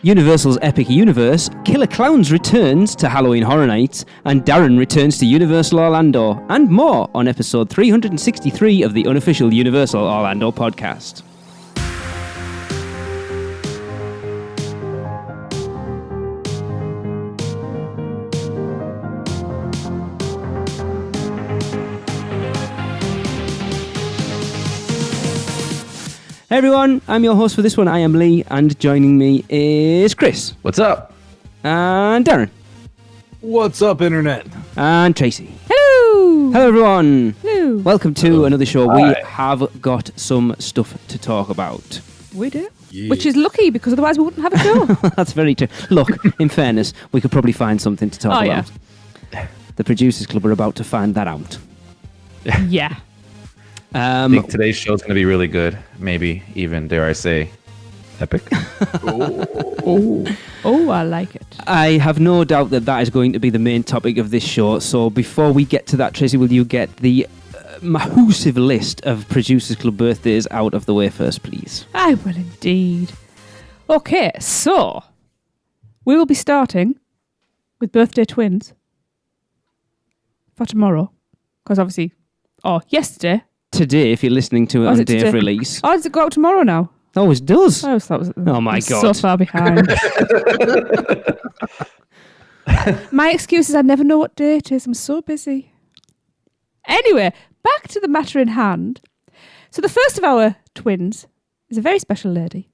Universal's epic universe, Killer Klowns returns to Halloween Horror Nights, and Darren returns to Universal Orlando, and more on episode 363 of the Unofficial Universal Orlando podcast. Hey everyone, I'm your host for this one. I am Lee, and joining me is Chris. What's up? And Darren. What's up, Internet? And Tracy. Hello! Hello everyone. Hello. Welcome to another show. Hi. We have got some stuff to talk about. We do. Yeah. Which is lucky, because otherwise we wouldn't have a show. That's very true. Look, in fairness, we could probably find something to talk about. Yeah. The Producers Club are about to find that out. Yeah. I think today's show's going to be really good. Maybe even, dare I say, epic. Oh, I like it. I have no doubt that that is going to be the main topic of this show. So before we get to that, Tracy, will you get the massive list of Producers Club birthdays out of the way first, please? I will indeed. Okay, so we will be starting with birthday twins for tomorrow. Because obviously, yesterday. Today, if you're listening to it Oh, on is the it day of today? release. Oh, does it go out tomorrow now? Oh, it does. Oh, so that was, Oh my I'm God. so far behind. My excuse is I never know what day it is. I'm so busy. Anyway, back to the matter in hand. So the first of our twins is a very special lady,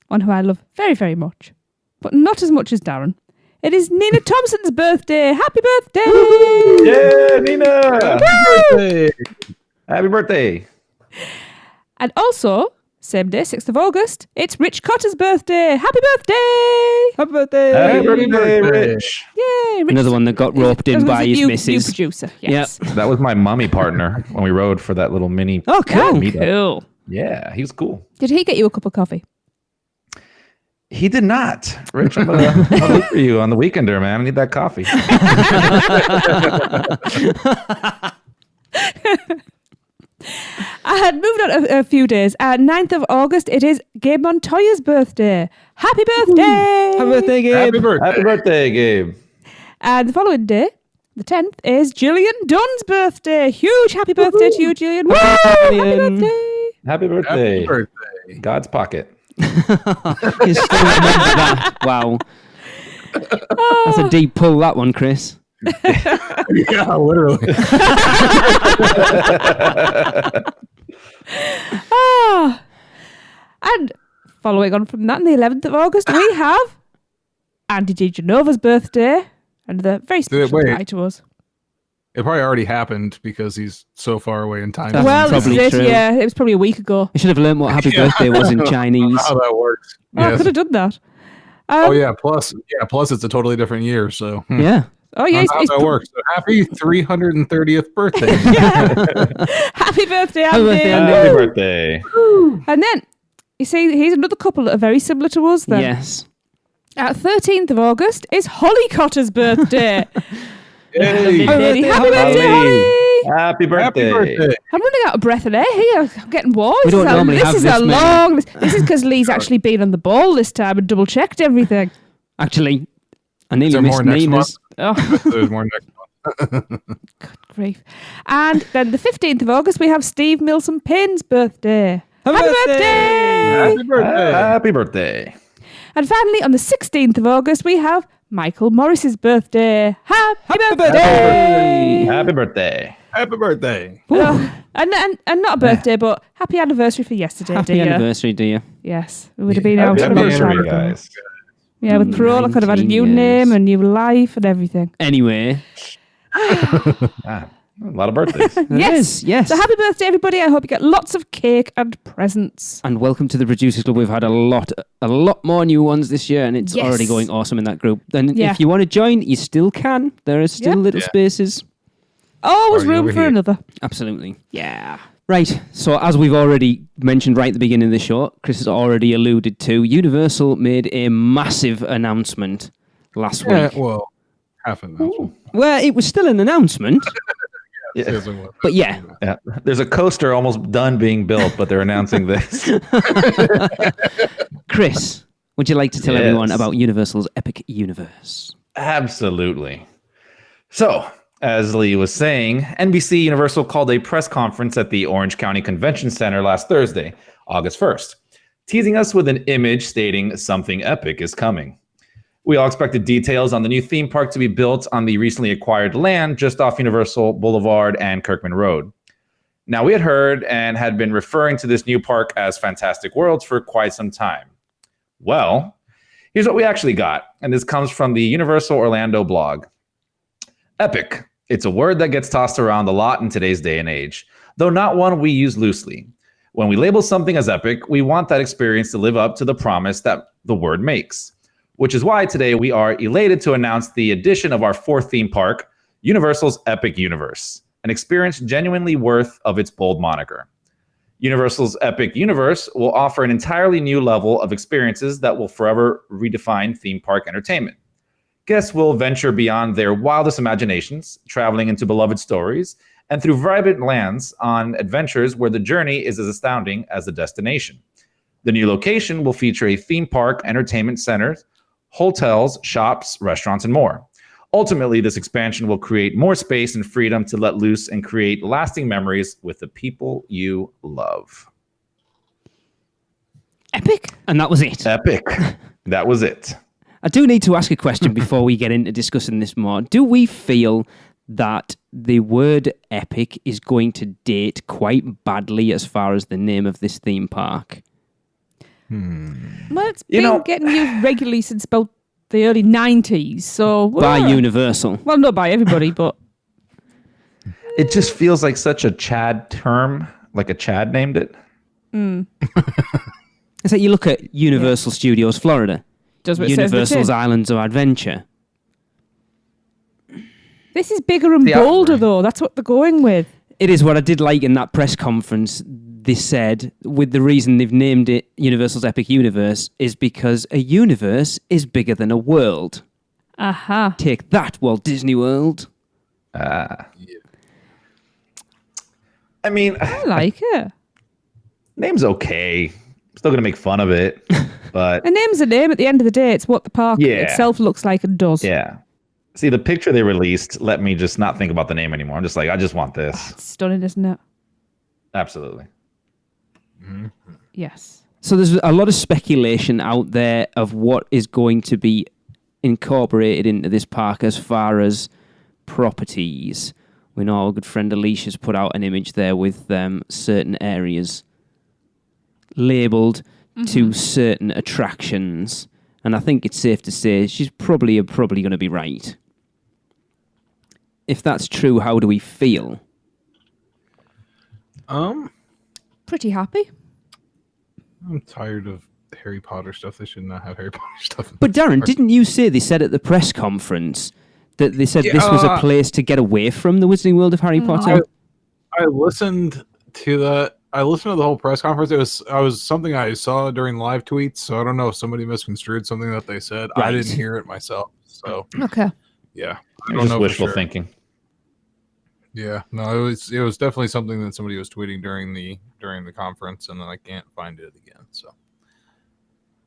one who I love very, very much, but not as much as Darren. It is Nina Thompson's birthday. Happy birthday! Yeah, Nina! Happy birthday! Happy birthday! And also, same day, 6th of August, it's Rich Cotter's birthday. Happy birthday! Happy birthday! Happy birthday, Rich! Yay! Rich Another one that got roped in by his new missus. producer, yes. That was my mummy partner when we rode for that little mini. Oh, cool. meetup. Cool. Yeah, he was cool. Did he get you a cup of coffee? He did not. Rich, I'm gonna look for you on the weekender, man. I need that coffee. I had moved on a few days. 9th of August, it is Gabe Montoya's birthday. Happy birthday! Happy birthday, Gabe. Happy birthday! Happy birthday, Gabe. And the following day, the 10th, is Gillian Dunn's birthday. Huge happy birthday to you, Gillian. Woo! Happy Gillian. birthday! Happy birthday. Happy birthday! God's pocket. You still remember that. Wow. That's a deep pull, that one, Chris. Yeah, literally. And following on from that, on the 11th of August, we have Andy DiGenova's birthday. And the very special wait. guy to us. It probably already happened because he's so far away in time. That's Well, this probably is it. true. Yeah, it was probably a week ago. I should have learned what happy birthday was in Chinese. How that works. Oh, I Yes. could have done that. Oh yeah. Plus it's a totally different year. So Yeah. Oh, yeah. How that works. So happy 330th birthday. Happy birthday, Happy Andy. birthday, Andy. Happy birthday. And then, you see, here's another couple that are very similar to us then. Yes. 13th of August is Holly Cotter's birthday. Yay. Happy birthday, Holly. Holly. Happy birthday. Happy birthday. I'm running out of breath in air here. I'm getting warm. We don't normally this have is this a many. long list. This is because Lee's actually been on the ball this time and double checked everything. Actually, I nearly Is there missed more next Nina's. Oh, There's more next month. grief. And then the 15th of August, we have Steve Milsom Payne's birthday. Happy birthday! Happy birthday. Happy birthday. And finally, on the 16th of August, we have Michael Morris's birthday. Happy birthday! Happy birthday. Happy birthday. And not a birthday, but happy anniversary for yesterday, Happy dear. anniversary, dear. Yes, we would have been out Happy a long time anniversary, ago. guys. Yeah, with parole, I could have had a 19 new years. name, a new life, and everything. Anyway, Ah, a lot of birthdays. Yes, yes. So happy birthday, everybody! I hope you get lots of cake and presents. And welcome to the Producers Club. We've had a lot more new ones this year, and it's Yes. already going awesome in that group. Then Yeah. if you want to join, you still can. There are still Yeah. little Yeah. spaces. Always Party room over for here. another. Absolutely. Yeah. Right, so as we've already mentioned right at the beginning of the show, Chris has already alluded to, Universal made a massive announcement last Yeah, week. well, half an hour. Well, it was still an announcement, Yeah. but yeah. Yeah. There's a coaster almost done being built, but they're announcing this. Chris, Would you like to tell Yes. everyone about Universal's Epic Universe? Absolutely. So, as Lee was saying, NBC Universal called a press conference at the Orange County Convention Center last Thursday, August 1st, teasing us with an image stating something epic is coming. We all expected details on the new theme park to be built on the recently acquired land just off Universal Boulevard and Kirkman Road. Now, we had heard and had been referring to this new park as Fantastic Worlds for quite some time. Well, here's what we actually got, and this comes from the Universal Orlando blog. Epic. It's a word that gets tossed around a lot in today's day and age, though not one we use loosely. When we label something as epic, we want that experience to live up to the promise that the word makes, which is why today we are elated to announce the addition of our fourth theme park, Universal's Epic Universe, an experience genuinely worth of its bold moniker. Universal's Epic Universe will offer an entirely new level of experiences that will forever redefine theme park entertainment. Guests will venture beyond their wildest imaginations, traveling into beloved stories, and through vibrant lands on adventures where the journey is as astounding as the destination. The new location will feature a theme park, entertainment centers, hotels, shops, restaurants, and more. Ultimately, this expansion will create more space and freedom to let loose and create lasting memories with the people you love. Epic. And that was it. Epic. That was it. I do need to ask a question before we get into discussing this more. Do we feel that the word epic is going to date quite badly as far as the name of this theme park? Well, it's been getting used regularly since about the early 90s. So By Universal. Well, not by everybody, but It just feels like such a Chad term, like a Chad named it. It's like you look at Universal Studios Florida. does what it says on the Universal's tin. Islands of Adventure. This is bigger and bolder, though. That's what they're going with. It is what I did like in that press conference. They said, with the reason they've named it Universal's Epic Universe is because a universe is bigger than a world. Aha. Take that, Walt Disney World. I mean, I like it. name's okay. Still gonna make fun of it, but A name's a name. At the end of the day, it's what the park Yeah. itself looks like and does. yeah. See, the picture they released let me just not think about the name anymore. I'm just like, I just want this. It's stunning, isn't it? Absolutely. Yes. So there's a lot of speculation out there of what is going to be incorporated into this park as far as properties. We know our good friend Alicia's put out an image there with certain areas labelled to certain attractions. And I think it's safe to say she's probably going to be right. If that's true, how do we feel? Pretty happy. I'm tired of Harry Potter stuff. They should not have Harry Potter stuff. But Darren, didn't you say they said at the press conference that they said this was a place to get away from the Wizarding World of Harry Potter? I listened to that. I listened to the whole press conference. It was something I saw during live tweets, so I don't know if somebody misconstrued something that they said. Right. I didn't hear it myself. So Okay. yeah, It's I don't just know. wishful for sure. thinking. Yeah, no, it was definitely something that somebody was tweeting during the conference, and then I can't find it again. So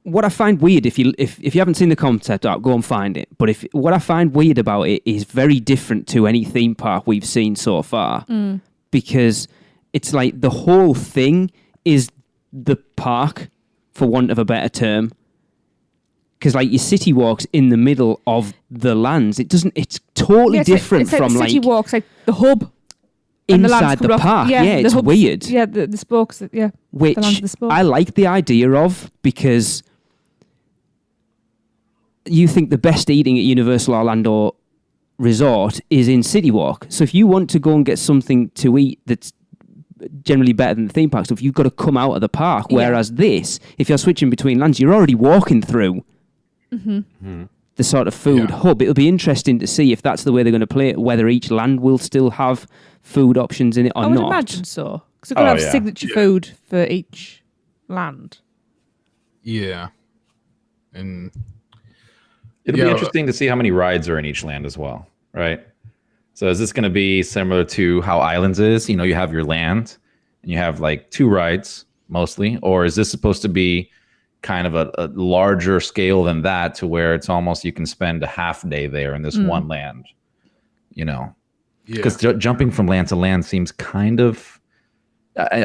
What I find weird, if you haven't seen the concept art, go and find it. But what I find weird about it is very different to any theme park we've seen so far, because it's like the whole thing is the park, for want of a better term. Because like your city walks in the middle of the lands, it's totally different it's like from the city like walks, like the hub. and the lands inside come the off. park. Yeah, the it's hubs. weird. Yeah, the spokes. Yeah, Which the lands of the spokes. I like the idea of, because you think the best eating at Universal Orlando Resort is in City Walk. So if you want to go and get something to eat that's generally better than the theme park stuff, you've got to come out of the park. Yeah. Whereas this, if you're switching between lands, you're already walking through the sort of food hub. It'll be interesting to see if that's the way they're going to play it, whether each land will still have food options in it or I would not. imagine so. Because they're going to have signature food for each land. yeah, and It'll Yeah, be interesting to see how many rides are in each land as well, right? So is this going to be similar to how Islands is? You know, you have your land and you have like 2 rides mostly, or is this supposed to be kind of a larger scale than that, to where it's almost you can spend a half day there in this one land, because jumping from land to land seems kind of,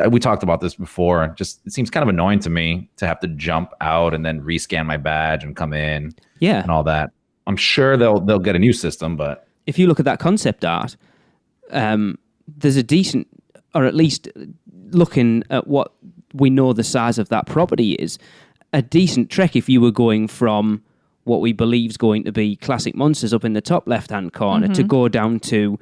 we talked about this before, just it seems kind of annoying to me to have to jump out and then rescan my badge and come in and all that. I'm sure they'll get a new system, but if you look at that concept art, there's a decent, or at least looking at what we know the size of that property is, a decent trek if you were going from what we believe is going to be classic monsters up in the top left-hand corner to go down to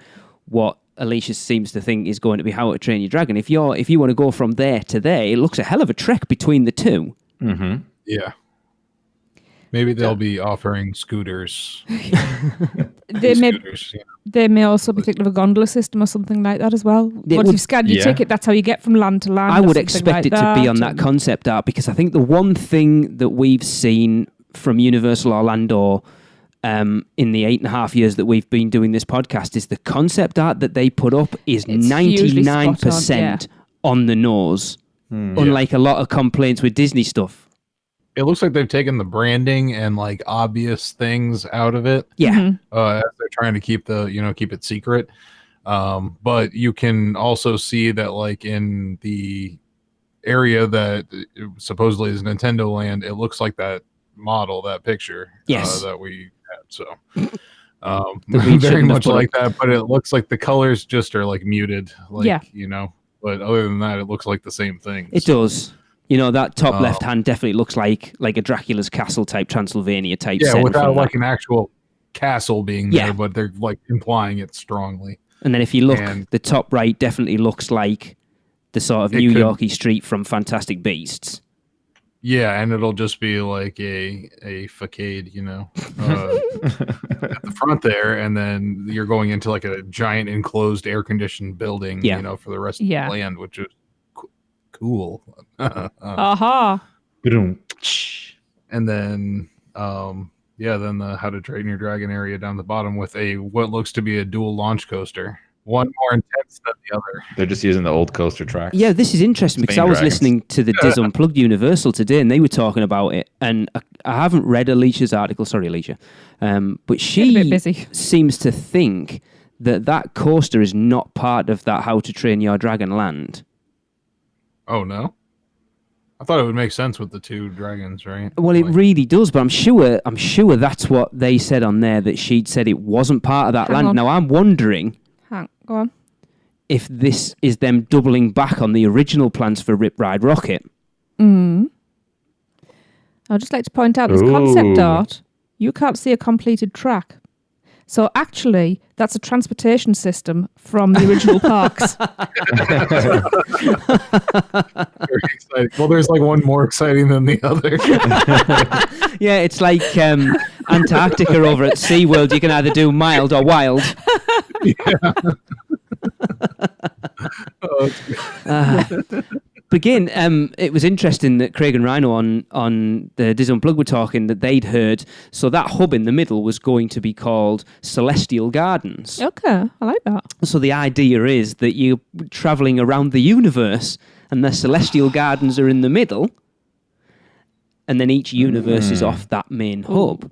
what Alicia seems to think is going to be How to Train Your Dragon. If you want to go from there to there, it looks a hell of a trek between the two. Mm-hmm. Yeah. Maybe they'll be offering scooters. They may also be thinking of a gondola system or something like that as well. Once you've scanned your ticket, that's how you get from land to land. I would expect it to be on that concept art, because I think the one thing that we've seen from Universal Orlando in the 8.5 years that we've been doing this podcast is the concept art that they put up is 99% on the nose, unlike a lot of complaints with Disney stuff. It looks like they've taken the branding and like obvious things out of it. Yeah. As they're trying to keep it secret. But you can also see that like in the area that supposedly is Nintendo Land, it looks like that model, that picture that we had. So very much like that, but it looks like the colors just are like muted. But other than that, it looks like the same thing. It does. That top left hand definitely looks like a Dracula's castle type, Transylvania type. Yeah, without like an actual castle being there, but they're like implying it strongly. And then if you look, the top right definitely looks like the sort of New Yorkie street from Fantastic Beasts. Yeah, and it'll just be like a facade, at the front there, and then you're going into like a giant enclosed air-conditioned building, for the rest of the land, which is cool. Aha. And then then the How to Train Your Dragon area down the bottom with what looks to be a dual launch coaster. One more intense than the other. They're just using the old coaster tracks. Yeah, this is interesting because I was listening to the Diz Unplugged Universal today, and they were talking about it. And I haven't read Alicia's article. Sorry, Alicia. But she seems to think that coaster is not part of that How to Train Your Dragon land. Oh, no? I thought it would make sense with the two dragons, right? Well, it really does, but I'm sure that's what they said on there, that she'd said it wasn't part of that land. Now, I'm wondering... Go on. If this is them doubling back on the original plans for Rip Ride Rockit. I'd just like to point out this concept art. You can't see a completed track. So actually, that's a transportation system from the original parks. Very exciting. Well, there's like one more exciting than the other. Yeah, it's like Antarctica over at SeaWorld. You can either do mild or wild. Begin. It was interesting that Craig and Rhino on the Diz Unplugged were talking that they'd heard. So that hub in the middle was going to be called Celestial Gardens. Okay, I like that. So the idea is that you're traveling around the universe, and the Celestial Gardens are in the middle, and then each universe is off that main hub.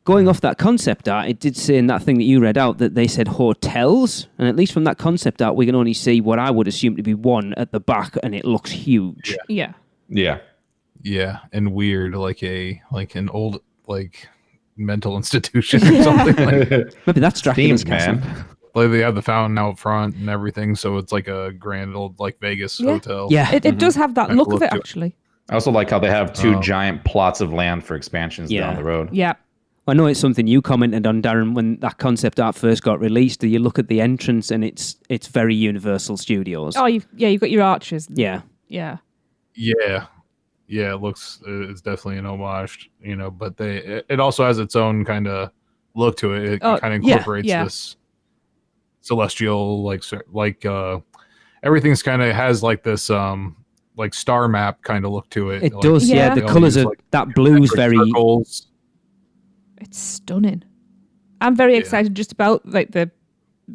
Going off that concept art, it did say in that thing that you read out that they said hotels, and at least from that concept art, we can only see what I would assume to be one at the back, and it looks huge. Yeah. And weird, like an old mental institution or something. Maybe that's Dracula's castle. Man. Like they have the fountain out front and everything, so it's like a grand old Vegas hotel. Yeah, it does have that look of it actually. I also like how they have two giant plots of land for expansions down the road. Yeah. I know it's something you commented on, Darren, when that concept art first got released. You look at the entrance and it's very Universal Studios. Oh, you've got your arches. Yeah. It looks, it's definitely an homage, but it also has its own kind of look to it. It kind of incorporates this celestial, everything's kind of has like this star map kind of look to it. It does, yeah. The colors of that blue's very... circles. It's stunning. I'm very excited just about the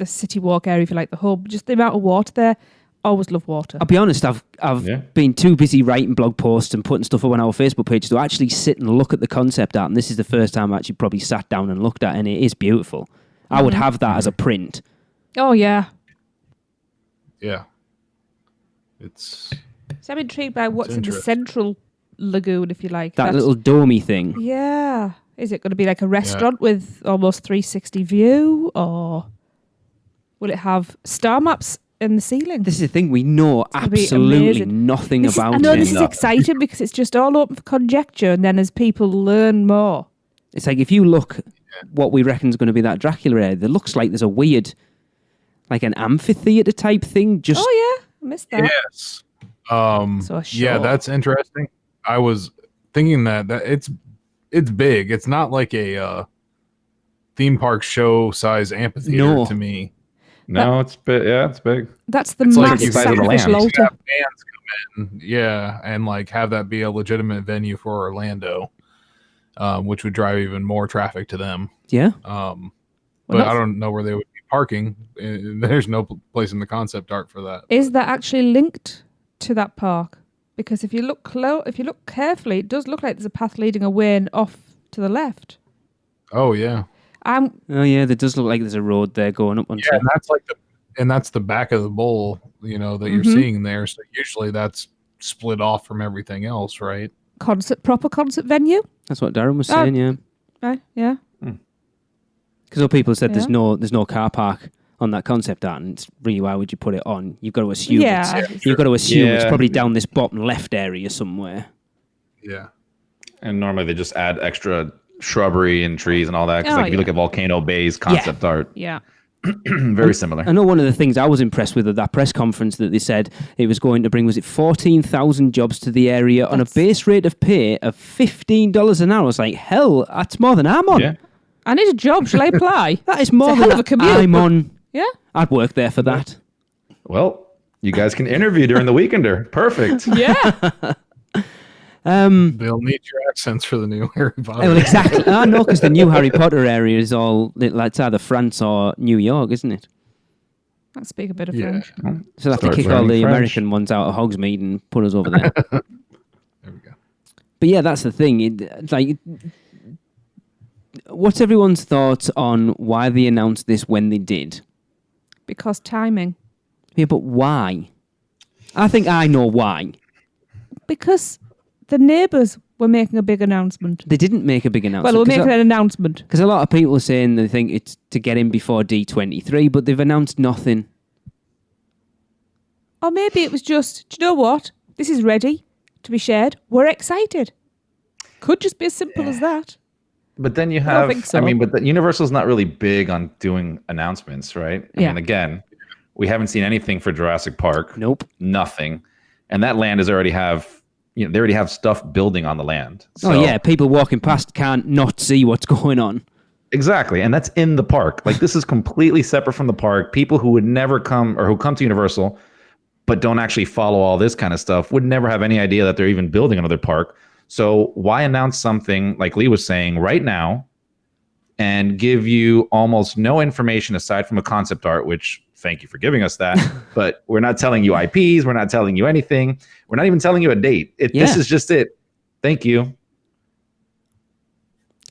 city walk area, if you like, the hub. Just the amount of water there. Always love water. I'll be honest, I've been too busy writing blog posts and putting stuff up on our Facebook page to actually sit and look at the concept art. And this is the first time I actually probably sat down and looked at it, and it is beautiful. I would have that as a print. Oh, yeah. Yeah. It's... So I'm intrigued by what's in the central lagoon, if you like. That little domey thing. Yeah. Is it going to be like a restaurant with almost 360 view, or will it have star maps in the ceiling? This is the thing, we know absolutely nothing about it. I know it. this is exciting because it's just all open for conjecture, and then as people learn more. It's like if you look what we reckon is going to be that Dracula area, there looks like there's a weird, like an amphitheater type thing. Just oh yeah, I missed that. Yes. Yeah, that's interesting. I was thinking that it's big. It's not like a theme park show size amphitheater to me. No, it's big. Yeah, it's big. That's the massive sacrificial altar. Have bands come in, and like have that be a legitimate venue for Orlando, which would drive even more traffic to them. Yeah. But I don't know where they would be parking. There's no place in the concept art for that. Is that actually linked to that park? Because if you look carefully, it does look like there's a path leading away and off to the left. Oh yeah. Oh yeah, there does look like there's a road there going up onto. Yeah, and that's the back of the bowl, that you're seeing there. So usually that's split off from everything else, right? Proper concert venue. That's what Darren was saying. Yeah. Right. Yeah. Because people said there's no car park on that concept art, and it's really, why would you put it on? You've got to assume. It's probably down this bottom left area somewhere. Yeah. And normally they just add extra shrubbery and trees and all that. Because if you look at Volcano Bay's concept art, very similar. I know one of the things I was impressed with at that press conference that they said it was going to bring, was it 14,000 jobs to the area on a base rate of pay of $15 an hour. I was like, hell, that's more than I'm on. Yeah. I need a job. Shall I apply? That is more than a commute, I'm on. Yeah. I'd work there for that. Well, you guys can interview during the Weekender. Perfect. Yeah. They'll need your accents for the new Harry Potter. Well, exactly. I know, because the new Harry Potter area is all, it's either France or New York, isn't it? I speak a bit of French. So they have to kick all the American ones out of Hogsmeade and put us over there. There we go. But yeah, that's the thing. What's everyone's thoughts on why they announced this when they did? Because timing. Yeah, but why? I think I know why. Because the neighbours were making a big announcement. They didn't make a big announcement. Well, they were making an announcement. Because a lot of people are saying they think it's to get in before D23, but they've announced nothing. Or maybe it was just, do you know what? This is ready to be shared. We're excited. Could just be as simple as that. But then you have, so. but Universal's not really big on doing announcements, right? I mean, again, we haven't seen anything for Jurassic Park. Nope. Nothing. And that land they already have stuff building on the land. So, people walking past can't not see what's going on. Exactly. And that's in the park. Like, this is completely separate from the park. People who would never come, or who come to Universal but don't actually follow all this kind of stuff, would never have any idea that they're even building another park. So why announce something, like Lee was saying, right now and give you almost no information aside from a concept art, which, thank you for giving us that, but we're not telling you IPs, we're not telling you anything, we're not even telling you a date. This is just it. Thank you.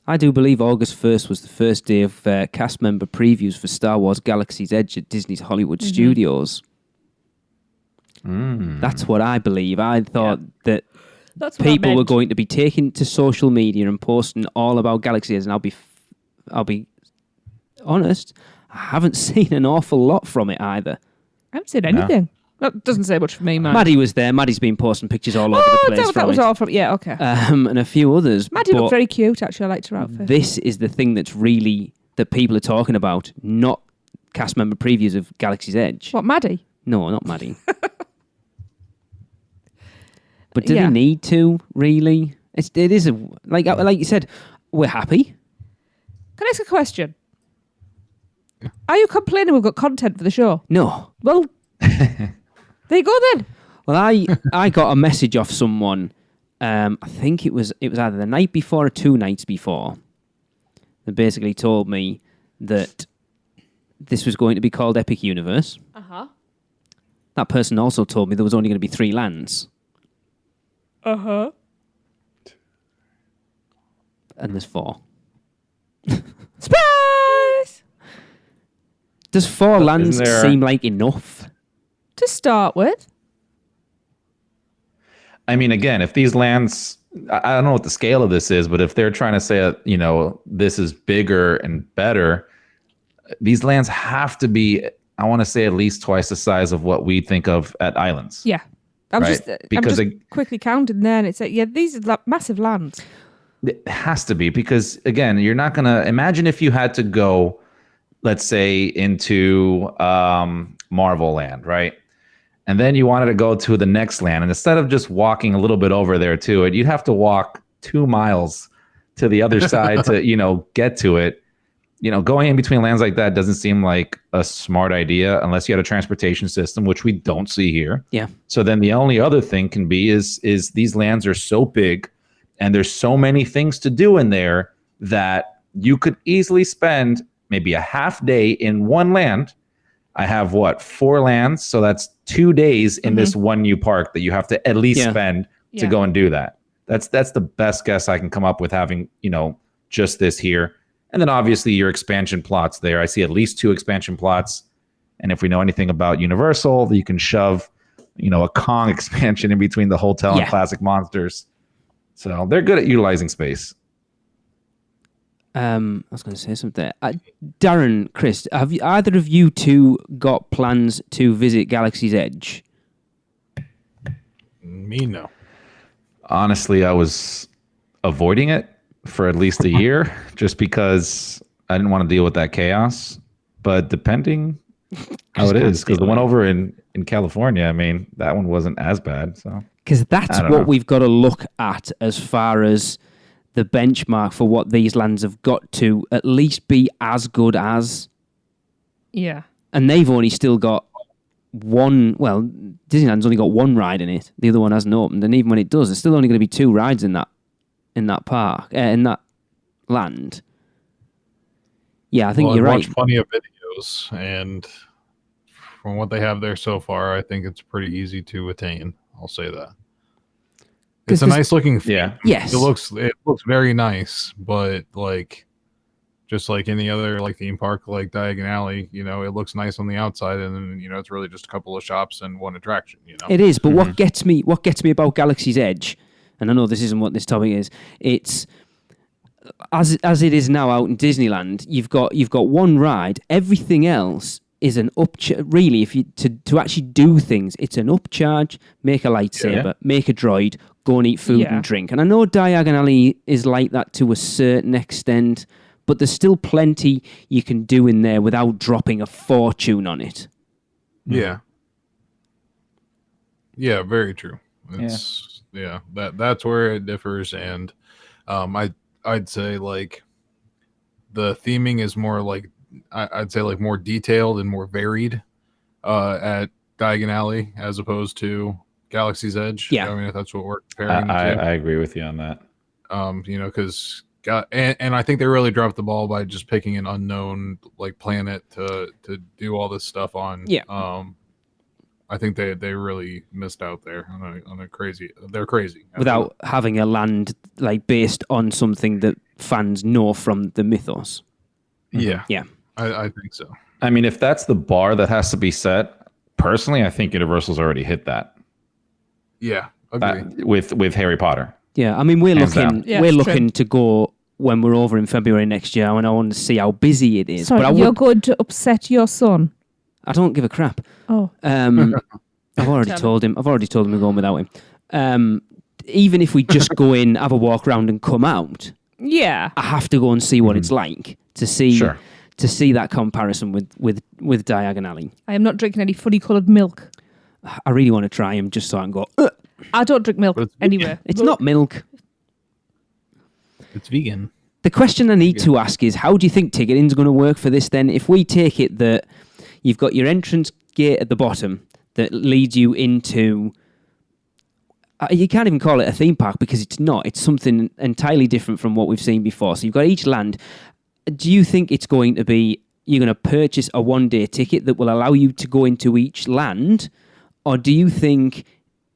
I do believe August 1st was the first day of cast member previews for Star Wars Galaxy's Edge at Disney's Hollywood Studios. That's what I believe. I thought that people were going to be taking to social media and posting all about Galaxy Edge, and I'll be honest, I haven't seen an awful lot from it either. I haven't seen anything. That doesn't say much for me, man. Maddie was there. Maddie's been posting pictures all over the place. That was all from. Yeah, okay. And a few others. Maddie looked very cute. Actually, I liked her outfit. This is the thing that people are talking about, not cast member previews of Galaxy's Edge. What, Maddie? No, not Maddie. But do they need to, really? It is like you said, we're happy. Can I ask a question? Yeah. Are you complaining we've got content for the show? No. Well, there you go then. Well, I got a message off someone. I think it was either the night before or 2 nights before. They basically told me that this was going to be called Epic Universe. That person also told me there was only going to be 3 lands. Uh-huh. And there's 4. Surprise! Does 4 lands there- seem like enough? To start with. I mean, again, if these lands, I don't know what the scale of this is, but if they're trying to say, this is bigger and better, these lands have to be, I want to say, at least twice the size of what we think of at islands. Yeah. I'm Right, just because quickly counting there, and it's these are massive lands. It has to be, because again, you're not going to imagine if you had to go, let's say, into Marvel Land, right? And then you wanted to go to the next land. And instead of just walking a little bit over there to it, you'd have to walk 2 miles to the other side to, get to it. Going in between lands like that doesn't seem like a smart idea unless you had a transportation system, which we don't see here. Yeah. So then the only other thing can be is these lands are so big and there's so many things to do in there that you could easily spend maybe a half day in one land. I have 4 lands, so that's 2 days in this one new park that you have to at least spend to go and do that. That's the best guess I can come up with, having just this here. And then obviously your expansion plots there. I see at least 2 expansion plots. And if we know anything about Universal, you can shove, a Kong expansion in between the hotel and classic monsters. So they're good at utilizing space. I was going to say something. Darren, Chris, have either of you two got plans to visit Galaxy's Edge? Me, no. Honestly, I was avoiding it for at least a year just because I didn't want to deal with that chaos. But depending how it is, because the one over in California, I mean, that one wasn't as bad. So because that's what we've got to look at as far as the benchmark for what these lands have got to at least be as good as. Yeah. And they've only still got one. Well, Disneyland's only got one ride in it. The other one hasn't opened, and even when it does, there's still only going to be 2 rides in that park, in that land. Yeah, I think you're right. I've watched plenty of videos, and from what they have there so far, I think it's pretty easy to attain. I'll say that. It's a nice looking theme. Yeah. Yes. It looks very nice, but just like any other theme park like Diagon Alley, it looks nice on the outside, and then it's really just a couple of shops and one attraction. It is, but what gets me about Galaxy's Edge, and I know this isn't what this topic is, it's as it is now out in Disneyland. You've got one ride. Everything else is an really, if you to actually do things, it's an upcharge. Make a lightsaber, make a droid, go and eat food and drink. And I know Diagon Alley is like that to a certain extent, but there's still plenty you can do in there without dropping a fortune on it. Yeah. Yeah, very true. It's that's where it differs, and I'd say the theming is more I'd say more detailed and more varied at Diagon Alley as opposed to Galaxy's Edge. Yeah, I mean, if that's what we're comparing. I agree with you on that. Because and I think they really dropped the ball by just picking an unknown planet to do all this stuff on. Yeah. I think they really missed out there on a crazy. They're crazy without having a land based on something that fans know from the mythos. Yeah, yeah, I think so. I mean, if that's the bar that has to be set, personally, I think Universal's already hit that. Yeah, agree. With Harry Potter. Yeah, I mean, we're Hands looking to go when we're over in February next year, and I want to see how busy it is. Sorry, but you're going to upset your son. I don't give a crap. Oh. I've already told him. I've already told him we're going without him. Even if we just go in, have a walk around, and come out, I have to go and see what it's like to see Sure. that comparison with Diagon Alley. I am not drinking any funny coloured milk. I really want to try him just so I can go. I don't drink milk anywhere. It's not milk. It's vegan. The question I need to ask is, how do you think ticketing is going to work for this then? If we take it that you've got your entrance gate at the bottom that leads you into... you can't even call it a theme park because it's not. It's something entirely different from what we've seen before. So you've got each land. Do you think it's going to be... You're going to purchase a one-day ticket that will allow you to go into each land? Or do you think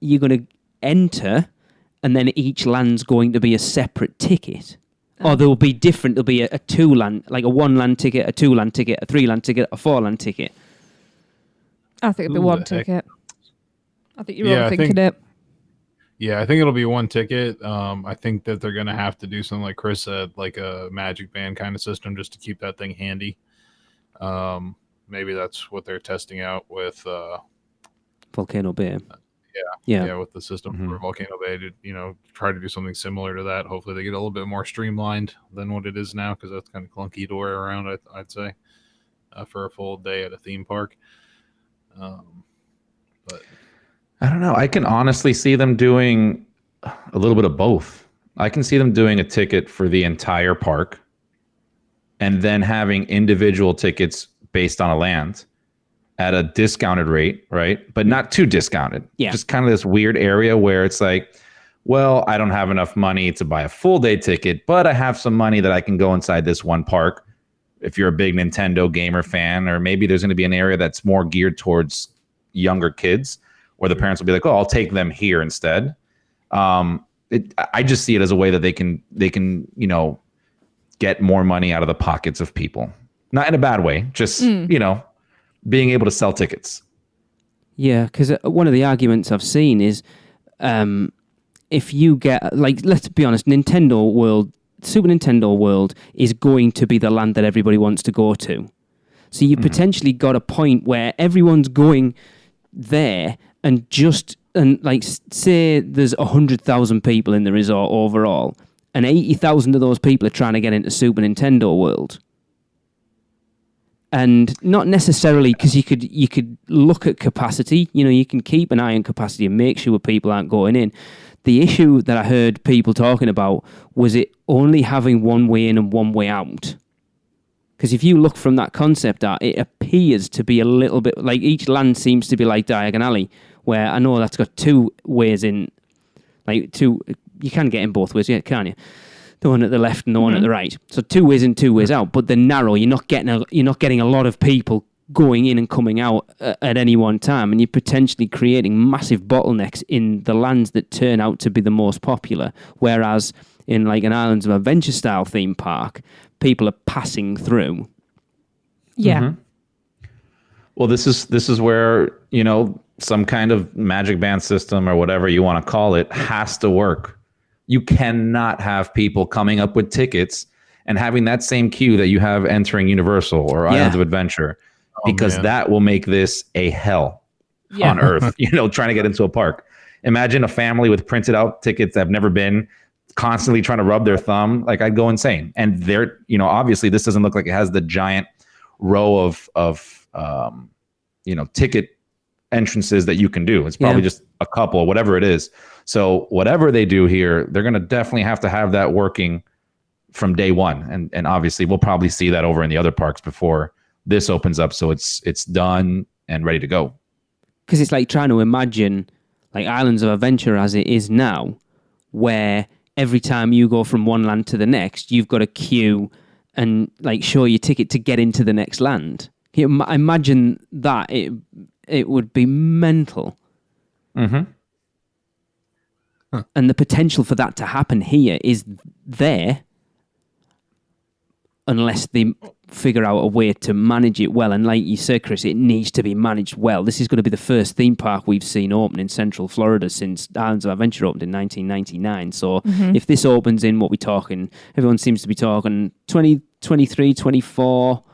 you're going to enter and then each land's going to be a separate ticket? Or there'll be different, there'll be a 2-land, like a 1-land ticket, a 2-land ticket, a 3-land ticket, a 4-land ticket. I think it'll be one ticket. I think you're overthinking it. Yeah, I think it'll be one ticket. I think that they're going to have to do something like Chris said, like a magic band kind of system just to keep that thing handy. Maybe that's what they're testing out with Volcano Bay. Yeah, with the system for Volcano Bay to, try to do something similar to that. Hopefully they get a little bit more streamlined than what it is now, because that's kind of clunky to wear around, I'd say, for a full day at a theme park. But I don't know. I can honestly see them doing a little bit of both. I can see them doing a ticket for the entire park and then having individual tickets based on a land at a discounted rate, right? But not too discounted. Yeah. Just kind of this weird area where it's like, well, I don't have enough money to buy a full day ticket, but I have some money that I can go inside this one park. If you're a big Nintendo gamer fan, or maybe there's going to be an area that's more geared towards younger kids, where the parents will be like, "Oh, I'll take them here instead." I just see it as a way that they can get more money out of the pockets of people, not in a bad way, just being able to sell tickets. Yeah, because one of the arguments I've seen is, if you get, like, let's be honest, Super Nintendo World is going to be the land that everybody wants to go to. So you potentially got a point where everyone's going there, and say there's 100,000 people in the resort overall, and 80,000 of those people are trying to get into Super Nintendo World. And not necessarily, because you could look at capacity. You can keep an eye on capacity and make sure people aren't going in. The issue that I heard people talking about was it only having one way in and one way out. Because if you look from that concept art, it appears to be a little bit like each land seems to be like Diagon Alley, where I know that's got 2 ways in, like two. You can get in both ways, yeah, can't you? The one at the left and the one at the right. So 2 ways in, 2 ways out. But they're narrow. You're not getting a lot of people going in and coming out at any one time, and you're potentially creating massive bottlenecks in the lands that turn out to be the most popular. Whereas in like an Islands of Adventure style theme park, people are passing through. Yeah. Well, this is where some kind of magic band system or whatever you want to call it has to work. You cannot have people coming up with tickets and having that same queue that you have entering Universal or Islands of Adventure, because that will make this a hell on earth, trying to get into a park. Imagine a family with printed out tickets that have never been, constantly trying to rub their thumb. Like, I'd go insane. And they're, obviously this doesn't look like it has the giant row of ticket entrances that you can do. It's probably just a couple, whatever it is. So whatever they do here, they're going to definitely have to have that working from day one. And obviously we'll probably see that over in the other parks before this opens up. So it's done and ready to go. Because it's like trying to imagine like Islands of Adventure as it is now, where every time you go from one land to the next, you've got to queue and like show your ticket to get into the next land. Imagine that. It would be mental. Mm-hmm. Huh. And the potential for that to happen here is there, unless they figure out a way to manage it well. And like you said, Chris, it needs to be managed well. This is going to be the first theme park we've seen open in Central Florida since Islands of Adventure opened in 1999. So if this opens in, what we're talking, everyone seems to be talking 2023, 24,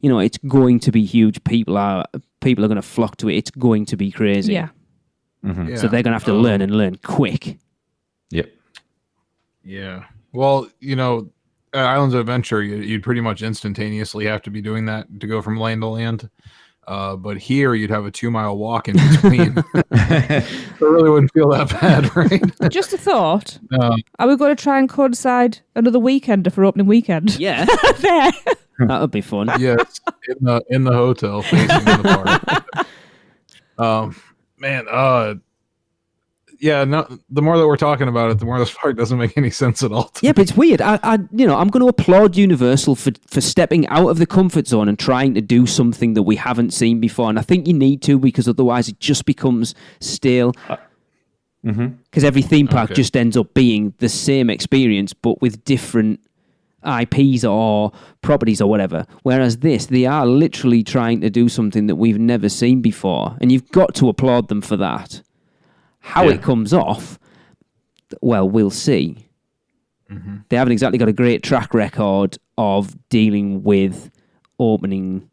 it's going to be huge. People are going to flock to it. It's going to be crazy. Yeah. Mm-hmm. So they're going to have to learn and learn quick. Yep. Yeah. Well, at Islands of Adventure, you'd pretty much instantaneously have to be doing that to go from land to land. But here, you'd have a 2-mile walk in between. So it really wouldn't feel that bad, right? Just a thought. Are we going to try and coincide another weekend for opening weekend? Yeah. There. That would be fun. Yes, in the hotel facing the park. yeah, no, the more that we're talking about it, the more this part doesn't make any sense at all. Yeah, but it's weird. I'm going to applaud Universal for stepping out of the comfort zone and trying to do something that we haven't seen before. And I think you need to, because otherwise it just becomes stale. Because every theme park just ends up being the same experience, but with different IPs or properties or whatever. Whereas this, they are literally trying to do something that we've never seen before. And you've got to applaud them for that. How it comes off, well, we'll see. They haven't exactly got a great track record of dealing with opening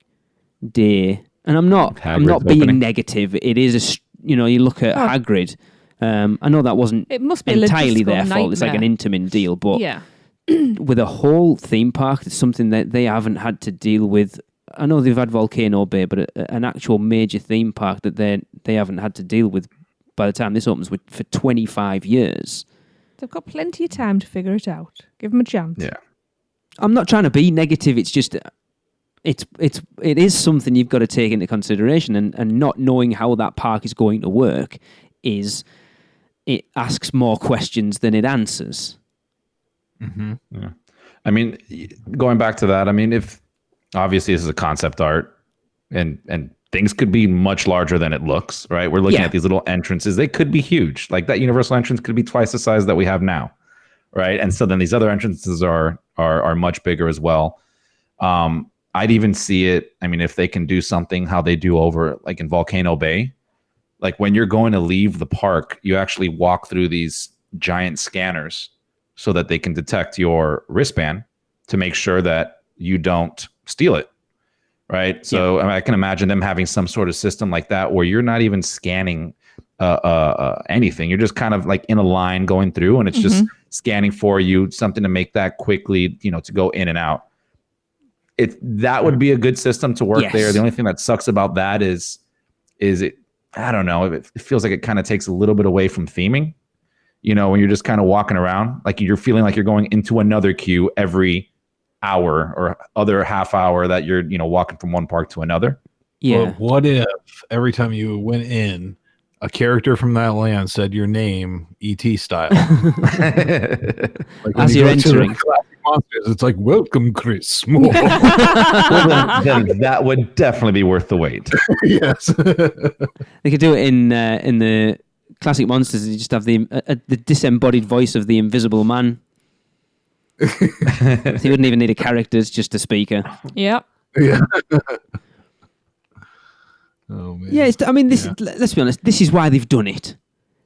day. And I'm not being opening. negative. It is you look at Hagrid. I know that wasn't It must be entirely a their logistical fault. It's like an nightmare. Intamin deal, but Yeah. with a whole theme park, it's something that they haven't had to deal with. I know they've had Volcano Bay, but an actual major theme park that they haven't had to deal with by the time this opens for 25 years. They've got plenty of time to figure it out. Give them a chance. Yeah. I'm not trying to be negative. It's just it is something you've got to take into consideration, and not knowing how that park is going to work it asks more questions than it answers. Yeah. I mean, going back to that, I mean, if obviously this is a concept art and things could be much larger than it looks, right? We're looking at these little entrances. They could be huge. Like that Universal entrance could be twice the size that we have now, right? And so then these other entrances are much bigger as well. I'd even see it, I mean, if they can do something how they do over like in Volcano Bay, like when you're going to leave the park, you actually walk through these giant scanners so that they can detect your wristband to make sure that you don't steal it, right? So I can imagine them having some sort of system like that where you're not even scanning anything. You're just kind of like in a line going through, and it's just scanning for you, something to make that quickly, to go in and out. That would be a good system to work there. The only thing that sucks about that is it, I don't know, it feels like it kind of takes a little bit away from theming. When you're just kind of walking around, like you're feeling like you're going into another queue every hour or other half hour that you're, walking from one park to another. Yeah. But what if every time you went in, a character from that land said your name, ET style? Like As you're entering. Classic Monsters, it's like, welcome, Chris. Well, then that would definitely be worth the wait. Yes. They could do it in the Classic Monsters. You just have the disembodied voice of the Invisible Man. So you wouldn't even need a character, it's just a speaker. Yep. Yeah. Oh man. Yeah, let's be honest, this is why they've done it.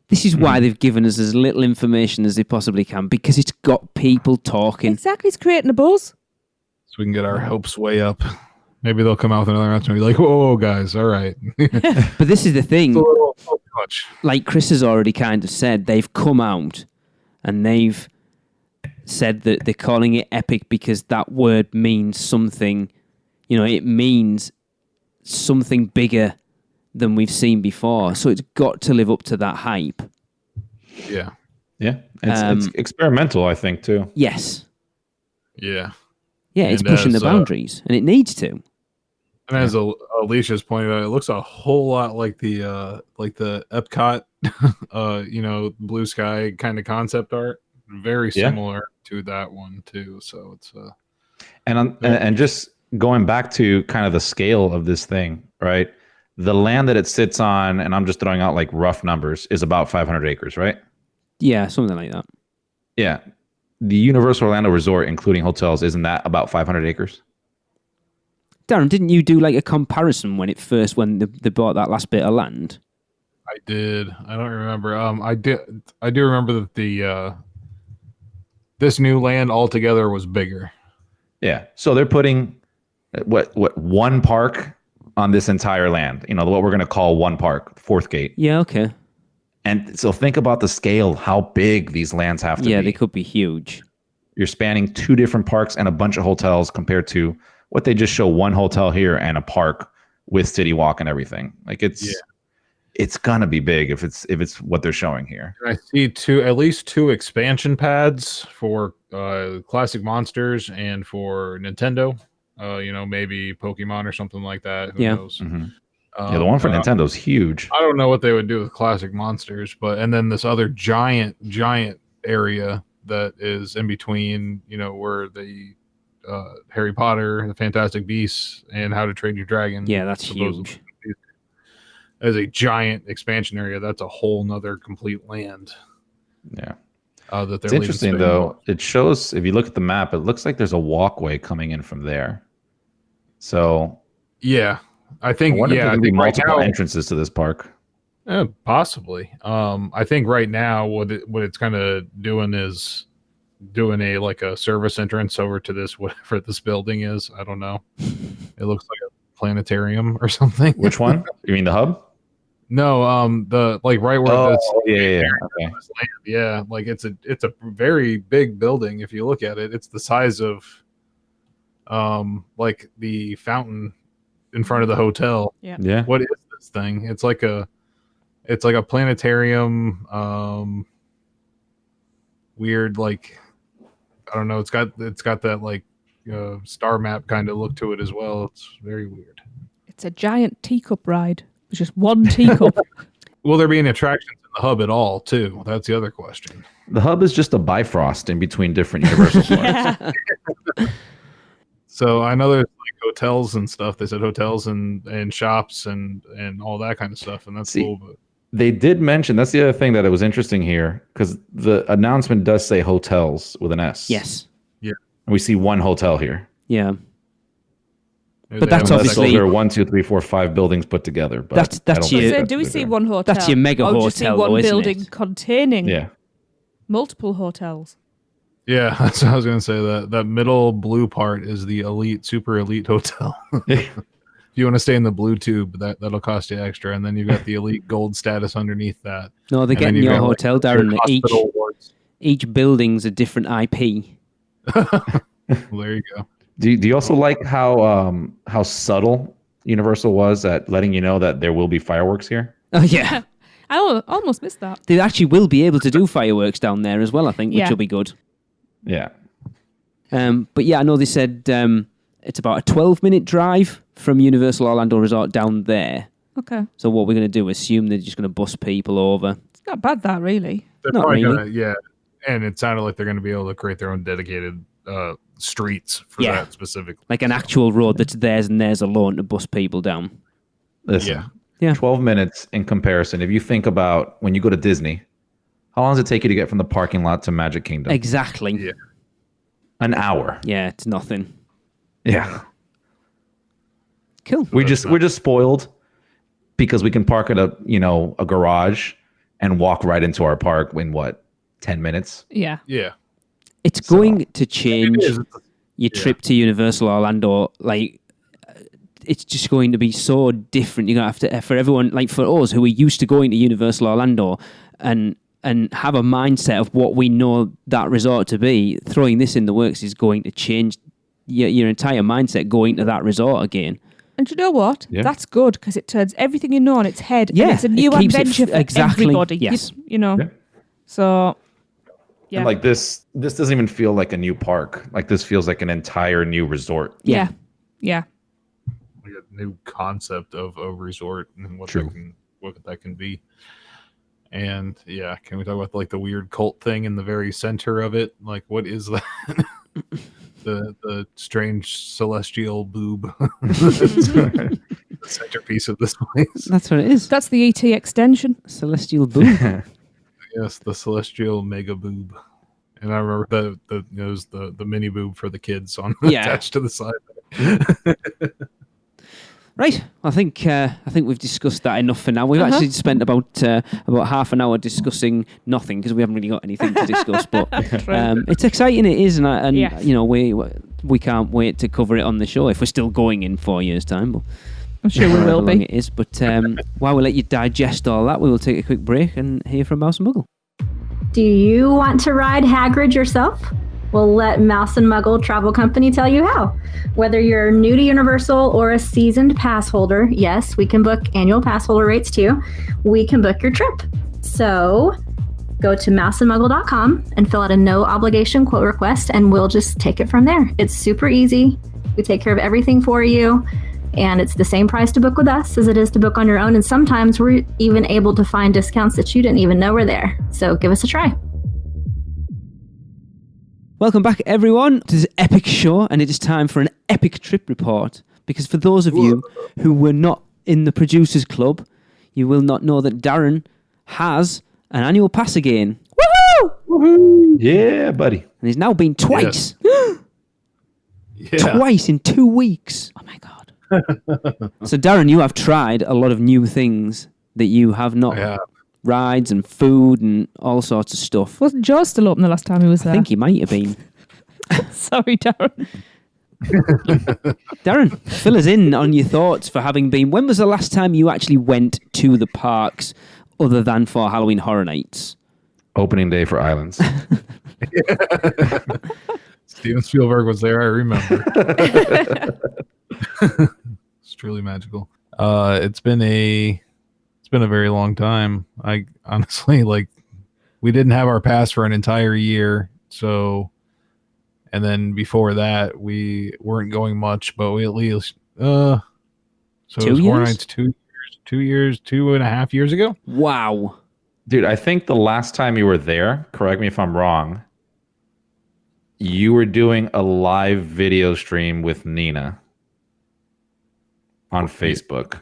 This is why they've given us as little information as they possibly can, because it's got people talking. Exactly. It's creating a buzz. So we can get our hopes way up. Maybe they'll come out with another announcement and be like, whoa, guys, all right. But this is the thing. It's a little much. Like Chris has already kind of said, they've come out and they've said that they're calling it epic because that word means something. It means something bigger than we've seen before. So it's got to live up to that hype. Yeah. Yeah. It's experimental, I think, too. Yes. Yeah. Yeah, it's And pushing the as, boundaries, and it needs to. And as Alicia's pointed out, it looks a whole lot like the Epcot, blue sky kind of concept art. Very similar to that one too. So it's and just going back to kind of the scale of this thing, right? The land that it sits on, and I'm just throwing out like rough numbers, is about 500 acres, right? Yeah, something like that. Yeah. The Universal Orlando Resort, including hotels, isn't that about 500 acres? Darren, didn't you do like a comparison when they bought that last bit of land? I did. I don't remember. I do remember that the this new land altogether was bigger. Yeah. So they're putting what one park on this entire land. What we're going to call one park, Fourth Gate. Yeah, okay. And so think about the scale, how big these lands have to be. Yeah, they could be huge. You're spanning 2 different parks and a bunch of hotels compared to what they just show one hotel here and a park with City Walk and everything. Like it's gonna be big if it's what they're showing here. I see at least 2 expansion pads for Classic Monsters and for Nintendo. Maybe Pokemon or something like that. Who knows? Mm-hmm. Yeah, the one for Nintendo is huge. I don't know what they would do with classic monsters, and then this other giant area that is in between, where the Harry Potter, the Fantastic Beasts, and How to Train Your Dragon. Yeah, that's huge. As a giant expansion area, that's a whole nother complete land. Yeah. That it's interesting, though. It shows, if you look at the map, it looks like there's a walkway coming in from there. So, yeah, I think, I yeah, think multiple entrances to this park. Possibly. I think right now what it's kind of doing is doing a service entrance over to this, whatever this building is. I don't know. It looks like a planetarium or something. Which one? You mean the hub? No, the right where this. Yeah. Okay. Yeah, like it's a very big building. If you look at it, it's the size of like the fountain in front of the hotel. Yeah. What is this thing? It's like a planetarium. Weird, like, I don't know. It's got that like star map kind of look to it as well. It's very weird. It's a giant teacup ride. It's just one teacup. Will there be any attractions in the hub at all, too? That's the other question. The hub is just a Bifrost in between different Universal parks. So I know there's like hotels and stuff. They said hotels and shops and all that kind of stuff, and that's cool. But they did mention, that's the other thing that it was interesting here, because the announcement does say hotels with an S. Yes. Yeah. And we see one hotel here. Yeah. But that's obviously there are 1, 2, 3, 4, 5 buildings put together. But that's your. Do we see one hotel? That's your mega hotel. Just see one building containing multiple hotels. Yeah, that's what I was going to say. That middle blue part is the elite, super elite hotel. If you want to stay in the blue tube, that'll cost you extra, and then you've got the elite gold status underneath that. No, they're getting your hotel, Darren. Each building's a different IP. Well, there you go. Do you also like how subtle Universal was at letting you know that there will be fireworks here? Oh yeah, I almost missed that. They actually will be able to do fireworks down there as well, I think, which will be good. Yeah. But yeah, I know they said it's about a 12-minute drive from Universal Orlando Resort down there. Okay. So what we're going to do is assume they're just going to bus people over. It's not bad, that, really. They're not probably really. Yeah, and it sounded like they're going to be able to create their own dedicated streets for that specifically. Like an actual road that's theirs and theirs alone to bus people down. Listen, 12 minutes in comparison. If you think about when you go to Disney, how long does it take you to get from the parking lot to Magic Kingdom? Exactly. Yeah. An hour. Yeah, it's nothing. Yeah. Cool. We're just spoiled because we can park at a garage and walk right into our park in 10 minutes? Yeah. Yeah. It's going to change your trip to Universal Orlando. Like, it's just going to be so different. You're going to have to, for everyone, like for us who are used to going to Universal Orlando and have a mindset of what we know that resort to be, throwing this in the works is going to change your entire mindset going to that resort again. And you know what? Yeah. That's good because it turns everything you know on its head. Yeah, and it's a new adventure for everybody. Yes. You know. Yeah. So, yeah. And like this doesn't even feel like a new park. Like this feels like an entire new resort. Yeah. Like a new concept of a resort and what that can be. And yeah, can we talk about like the weird cult thing in the very center of it? Like, what is that? the strange celestial boob. The centerpiece of this place. That's what it is. That's the ET extension. Celestial boob. Yes, the celestial mega boob. And I remember the mini boob for the kids on attached to the side. Right. I think we've discussed that enough for now. We've actually spent about half an hour discussing nothing because we haven't really got anything to discuss. But it's exciting, it is, and you know we can't wait to cover it on the show if we're still going in 4 years' time. But I'm sure we will be. It is. But while we let you digest all that, we will take a quick break and hear from Mouse and Muggle. Do you want to ride Hagrid yourself? Well, let Mouse and Muggle Travel Company tell you how. Whether you're new to Universal or a seasoned pass holder, yes, we can book annual pass holder rates too. We can book your trip. So go to mouseandmuggle.com and fill out a no obligation quote request, and we'll just take it from there. It's super easy. We take care of everything for you. And it's the same price to book with us as it is to book on your own. And sometimes we're even able to find discounts that you didn't even know were there. So give us a try. Welcome back, everyone, to this epic show, and it is time for an epic trip report. Because for those of you who were not in the Producers Club, you will not know that Darren has an annual pass again. Woohoo! Woohoo! Yeah, buddy. And he's now been twice. Yeah. Twice in 2 weeks. Oh my God. So, Darren, you have tried a lot of new things that you have not. Yeah. Rides and food and all sorts of stuff. Wasn't Jaws still open the last time he was there? I think he might have been. Sorry, Darren. Darren, fill us in on your thoughts for having been. When was the last time you actually went to the parks other than for Halloween Horror Nights? Opening day for Islands. Steven Spielberg was there, I remember. It's truly magical. It's been a very long time. I honestly, we didn't have our pass for an entire year, so, and then before that we weren't going much, but we at least so 2 it was Horror years? Nights 2.5 years ago. Wow. Dude, I think the last time you were there, correct me if I'm wrong, you were doing a live video stream with Nina on Facebook.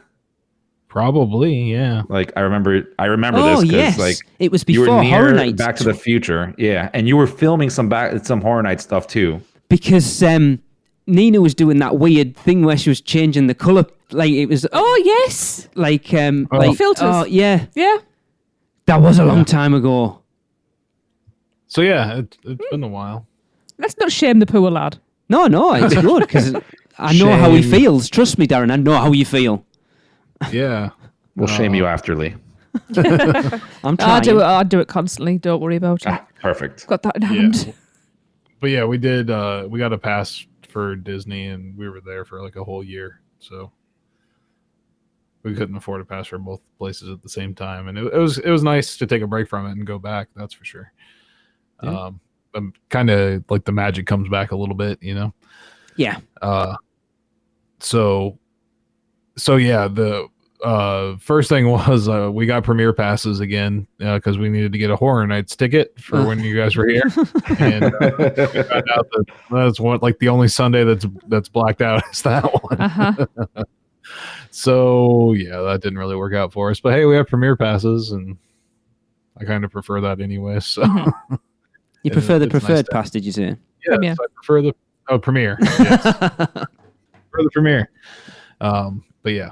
Probably, yeah. I remember Oh, this yes. because it was you were before Horror near Nights. Back to the Future, yeah, and you were filming some Horror Night stuff too. Because Nina was doing that weird thing where she was changing the colour. Like, it was... Oh, yes. like filters. Oh, yeah. Yeah. That was a long time ago. So yeah, it's been a while. Let's not shame the poor lad. No, it's good because I know how he Shame. feels. Trust me, Darren, I know how you feel. Yeah. We'll shame you after, Lee. I'm trying. I do it constantly. Don't worry about it. Perfect. Got that in hand. But yeah, we did. We got a pass for Disney, and we were there for like a whole year. So we couldn't afford a pass for both places at the same time, and it was nice to take a break from it and go back. That's for sure. Yeah. I'm kind of like the magic comes back a little bit, you know. Yeah. So yeah, the first thing was we got premiere passes again because we needed to get a Horror Nights ticket for when you guys were here, and we found out that that's one, like the only Sunday that's blacked out is that one. Uh-huh. So yeah, that didn't really work out for us. But hey, we have premiere passes, and I kind of prefer that anyway. So You prefer the it's nice preferred to- pass, did you say? yes, Premiere. I prefer the premiere. Yes. For the premiere. But yeah,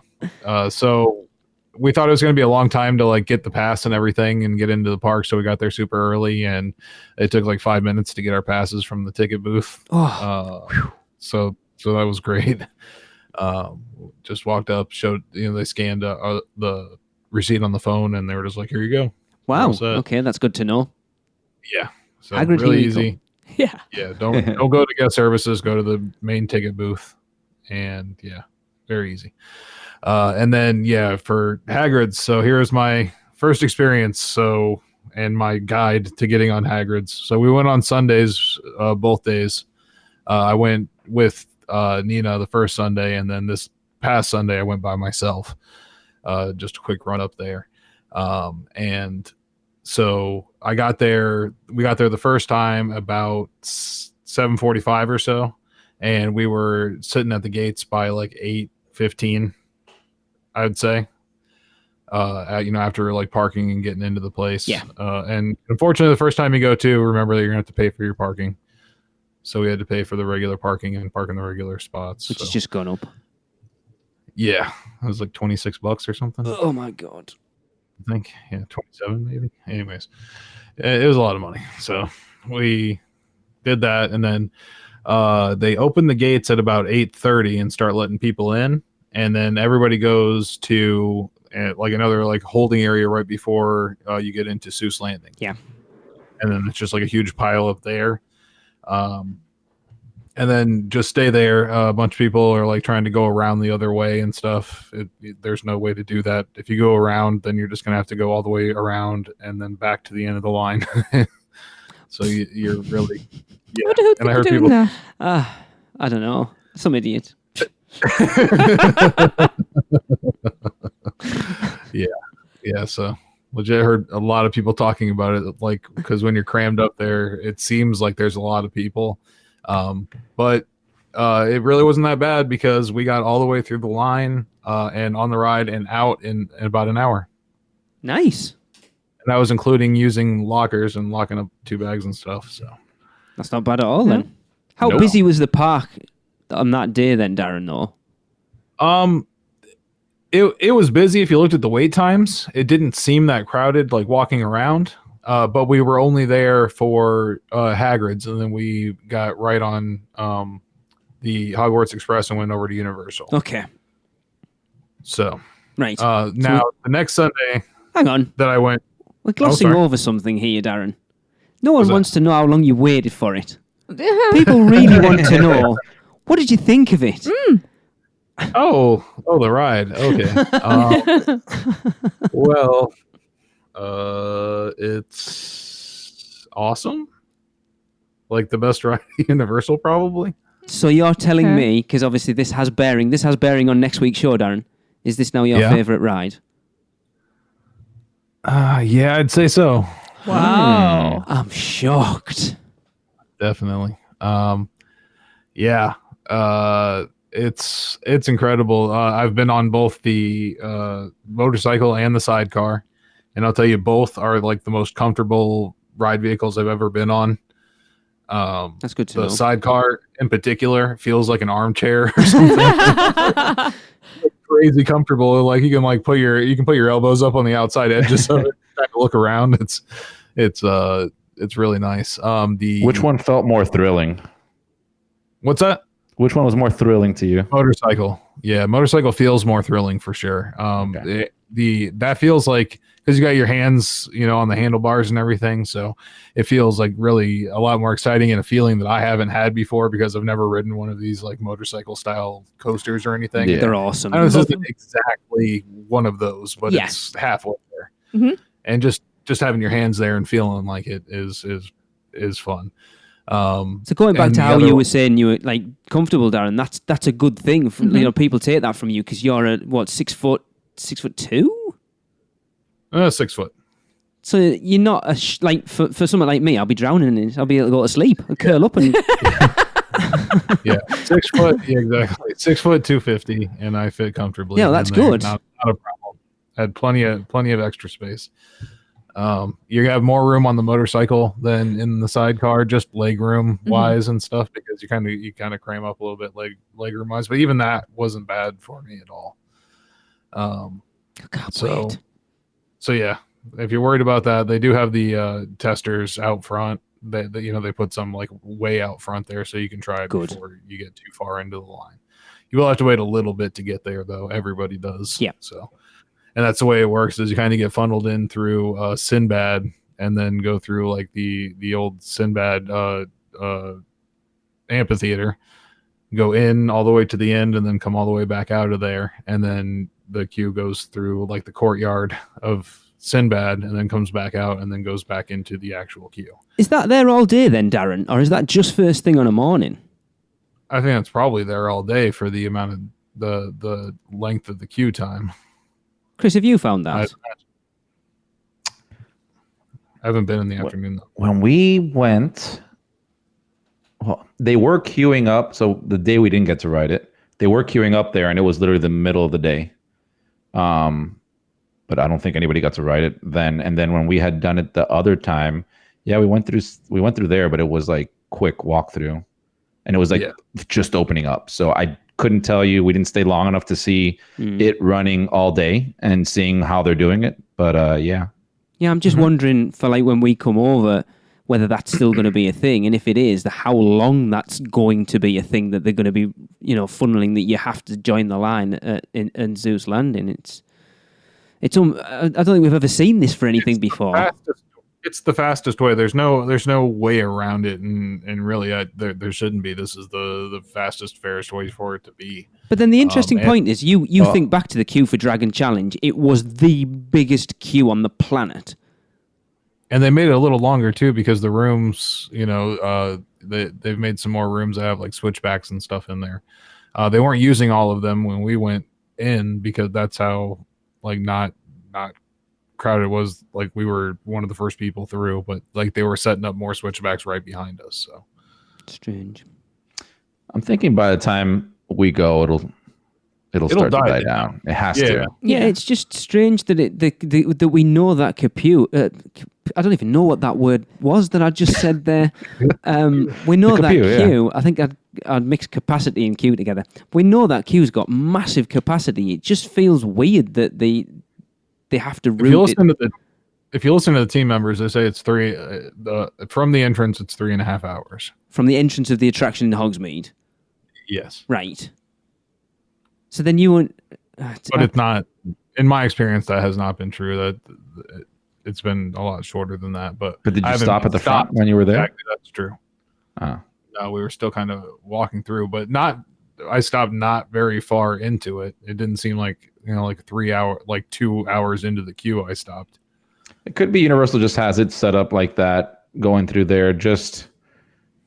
so we thought it was going to be a long time to like get the pass and everything and get into the park. So we got there super early, and it took like 5 minutes to get our passes from the ticket booth. So that was great. Just walked up, showed, they scanned the receipt on the phone, and they were just like, "Here you go." Wow. All set. Okay, that's good to know. Yeah. So Hagrid, really here you go. easy. Yeah. Yeah, don't go to guest services. Go to the main ticket booth, and yeah, very easy. And then for Hagrid's. So here's my first experience. So and my guide to getting on Hagrid's. So we went on Sundays, both days. I went with Nina the first Sunday, and then this past Sunday I went by myself. Just a quick run up there, and. So we got there the first time about 7:45 or so, and we were sitting at the gates by like 8:15, I would say. After like parking and getting into the place. Yeah. And unfortunately, the first time you go to, remember that you're gonna have to pay for your parking. So we had to pay for the regular parking and park in the regular spots. Which has just gone up. Yeah, it was like $26 or something. Oh my God. I think 27 maybe. Anyways, it was a lot of money, so we did that, and then they open the gates at about 8:30 and start letting people in, and then everybody goes to like another like holding area right before you get into Seuss Landing. Yeah, and then it's just like a huge pile up there. And then just stay there. A bunch of people are like trying to go around the other way and stuff. There's no way to do that. If you go around, then you're just going to have to go all the way around and then back to the end of the line. So you're really, yeah. I wonder who And I heard doing people, that. I don't know. Some idiot. Yeah. So legit heard a lot of people talking about it, like, because when you're crammed up there, it seems like there's a lot of people. But it really wasn't that bad because we got all the way through the line and on the ride and out in about an hour. Nice. And that was including using lockers and locking up 2 bags and stuff. So That's not bad at all then. How Nope. busy was the park on that day then, Darren, though? It was busy if you looked at the wait times. It didn't seem that crowded, like walking around. But we were only there for Hagrid's, and then we got right on the Hogwarts Express and went over to Universal. Okay. So Right. now the next Sunday Hang on. that I went, We're glossing sorry. over something here, Darren. No one What's that? wants to know how long you waited for it. People really want to know. What did you think of it? oh, the ride. Okay. Well, it's awesome. Like the best ride at Universal, probably. So you're telling Okay. me, because obviously this has bearing on next week's show, Darren. Is this now your Yeah. favourite ride? Yeah, I'd say so. Wow. I'm shocked. Definitely. Yeah. It's incredible. I've been on both the motorcycle and the sidecar, and I'll tell you, both are like the most comfortable ride vehicles I've ever been on. That's good to The know. sidecar in particular feels like an armchair or something. Crazy comfortable. Like you can put your elbows up on the outside edges of it, kind of look around. It's really nice. Which one felt more thrilling? What's that? Which one was more thrilling to you? Motorcycle. Yeah, motorcycle feels more thrilling for sure. Okay. That feels like, because you got your hands, on the handlebars and everything, so it feels like really a lot more exciting and a feeling that I haven't had before because I've never ridden one of these like motorcycle style coasters or anything. Yeah. They're awesome. I know this isn't exactly one of those, but Yeah. it's halfway there. Mhm. And just having your hands there and feeling like it is fun. So going back and to the how other you were one- saying you were like comfortable, Darren, that's a good thing. People take that from you because you're a 6'2". 6 foot. So you're not for someone like me, I'll be drowning in it. I'll be able to go to sleep. I'll curl up and Yeah, 6 foot. Yeah, exactly. 6 foot, 250, and I fit comfortably. Yeah, that's in there. good. Not a problem. Had plenty of extra space. You have more room on the motorcycle than in the sidecar, just leg room wise and stuff, because you kind of cram up a little bit leg room wise. But even that wasn't bad for me at all. I can't So- wait. So yeah, if you're worried about that, they do have the testers out front. They put some like way out front there, so you can try it Good. before you get too far into the line. You will have to wait a little bit to get there, though. Everybody does. Yeah. So, and that's the way it works. Is you kind of get funneled in through Sinbad, and then go through like the old Sinbad amphitheater, go in all the way to the end, and then come all the way back out of there, and then the queue goes through like the courtyard of Sinbad and then comes back out and then goes back into the actual queue. Is that there all day then, Darren, or is that just first thing on a morning? I think that's probably there all day for the amount of the length of the queue time. Chris, have you found that? I haven't been in the afternoon though. When we went, well, they were queuing up. So the day we didn't get to ride it, they were queuing up there, and it was literally the middle of the day. But I don't think anybody got to ride it then. And then when we had done it the other time, yeah, we went through there, but it was like quick walkthrough, and it was like just opening up. So I couldn't tell you. We didn't stay long enough to see it running all day and seeing how they're doing it. But yeah. Yeah, I'm just wondering for like when we come over, whether that's still going to be a thing, and if it is, how long that's going to be a thing that they're going to be, funneling that you have to join the line in Zeus Landing. I don't think we've ever seen this for anything before. It's the fastest way. There's no way around it, and really, there shouldn't be. This is the fastest, fairest way for it to be. But then the interesting point is, you think back to the queue for Dragon Challenge. It was the biggest queue on the planet. And they made it a little longer too, because the rooms, they've made some more rooms that have like switchbacks and stuff in there. They weren't using all of them when we went in because that's how like not crowded it was. Like we were one of the first people through, but like they were setting up more switchbacks right behind us. So Strange. I'm thinking by the time we go, it'll start to die down. It has to. Yeah, it's just strange that that we know that Capu. I don't even know what that word was that I just said there. We know that queue. I think I'd mix capacity and queue together. We know that queue's got massive capacity. It just feels weird that they have to route it. If you listen to the team members, they say it's from the entrance, it's 3.5 hours. From the entrance of the attraction in Hogsmeade? Yes. Right. So then you won't... But it's not, in my experience, that has not been true. That it's been a lot shorter than that. But did you stop at the front when you were there? Exactly, that's true. Oh. No, we were still kind of walking through, but I stopped not very far into it. It didn't seem like, like 2 hours into the queue, I stopped. It could be Universal just has it set up like that, going through there, just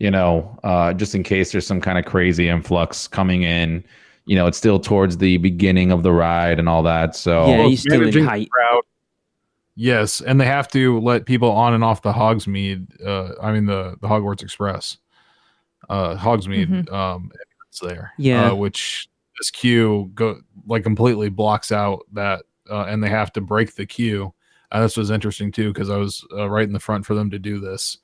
just in case there's some kind of crazy influx coming in. It's still towards the beginning of the ride and all that. So yeah, he's still in height. Crowd. Yes, and they have to let people on and off the Hogsmeade. The Hogwarts Express, Hogsmeade. It's there. Yeah, which this queue completely blocks out that, and they have to break the queue. This was interesting too because I was right in the front for them to do this.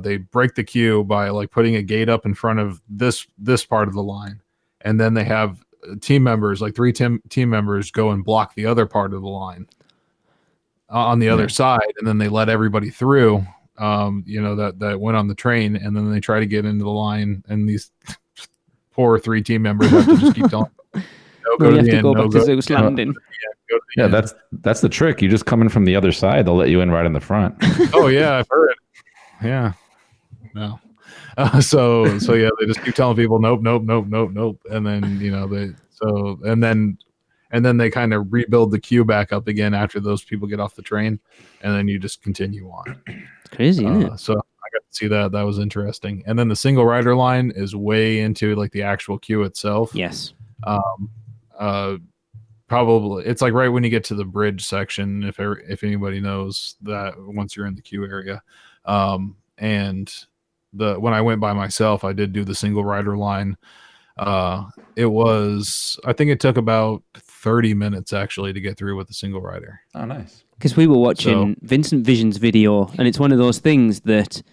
They break the queue by putting a gate up in front of this part of the line, and then they have team members, three team members, go and block the other part of the line on the other side, and then they let everybody through. That went on the train, and then they try to get into the line, and these poor 3 team members have to just keep telling them, you have to go back to Zeus Landing. Yeah, that's the trick. You just come in from the other side; they'll let you in right in the front. Oh yeah, I've heard it. Yeah, no. So yeah, they just keep telling people nope, and then and then they kind of rebuild the queue back up again after those people get off the train, and then you just continue on. It's crazy, isn't it? So I got to see that. That was interesting. And then the single rider line is way into the actual queue itself. Yes. Probably it's right when you get to the bridge section, if anybody knows that, once you're in the queue area. And when I went by myself, I did do the single rider line. I think it took about 30 minutes actually to get through with the single rider. Oh, nice. Because we were watching Vincent Vision's video, and it's one of those things that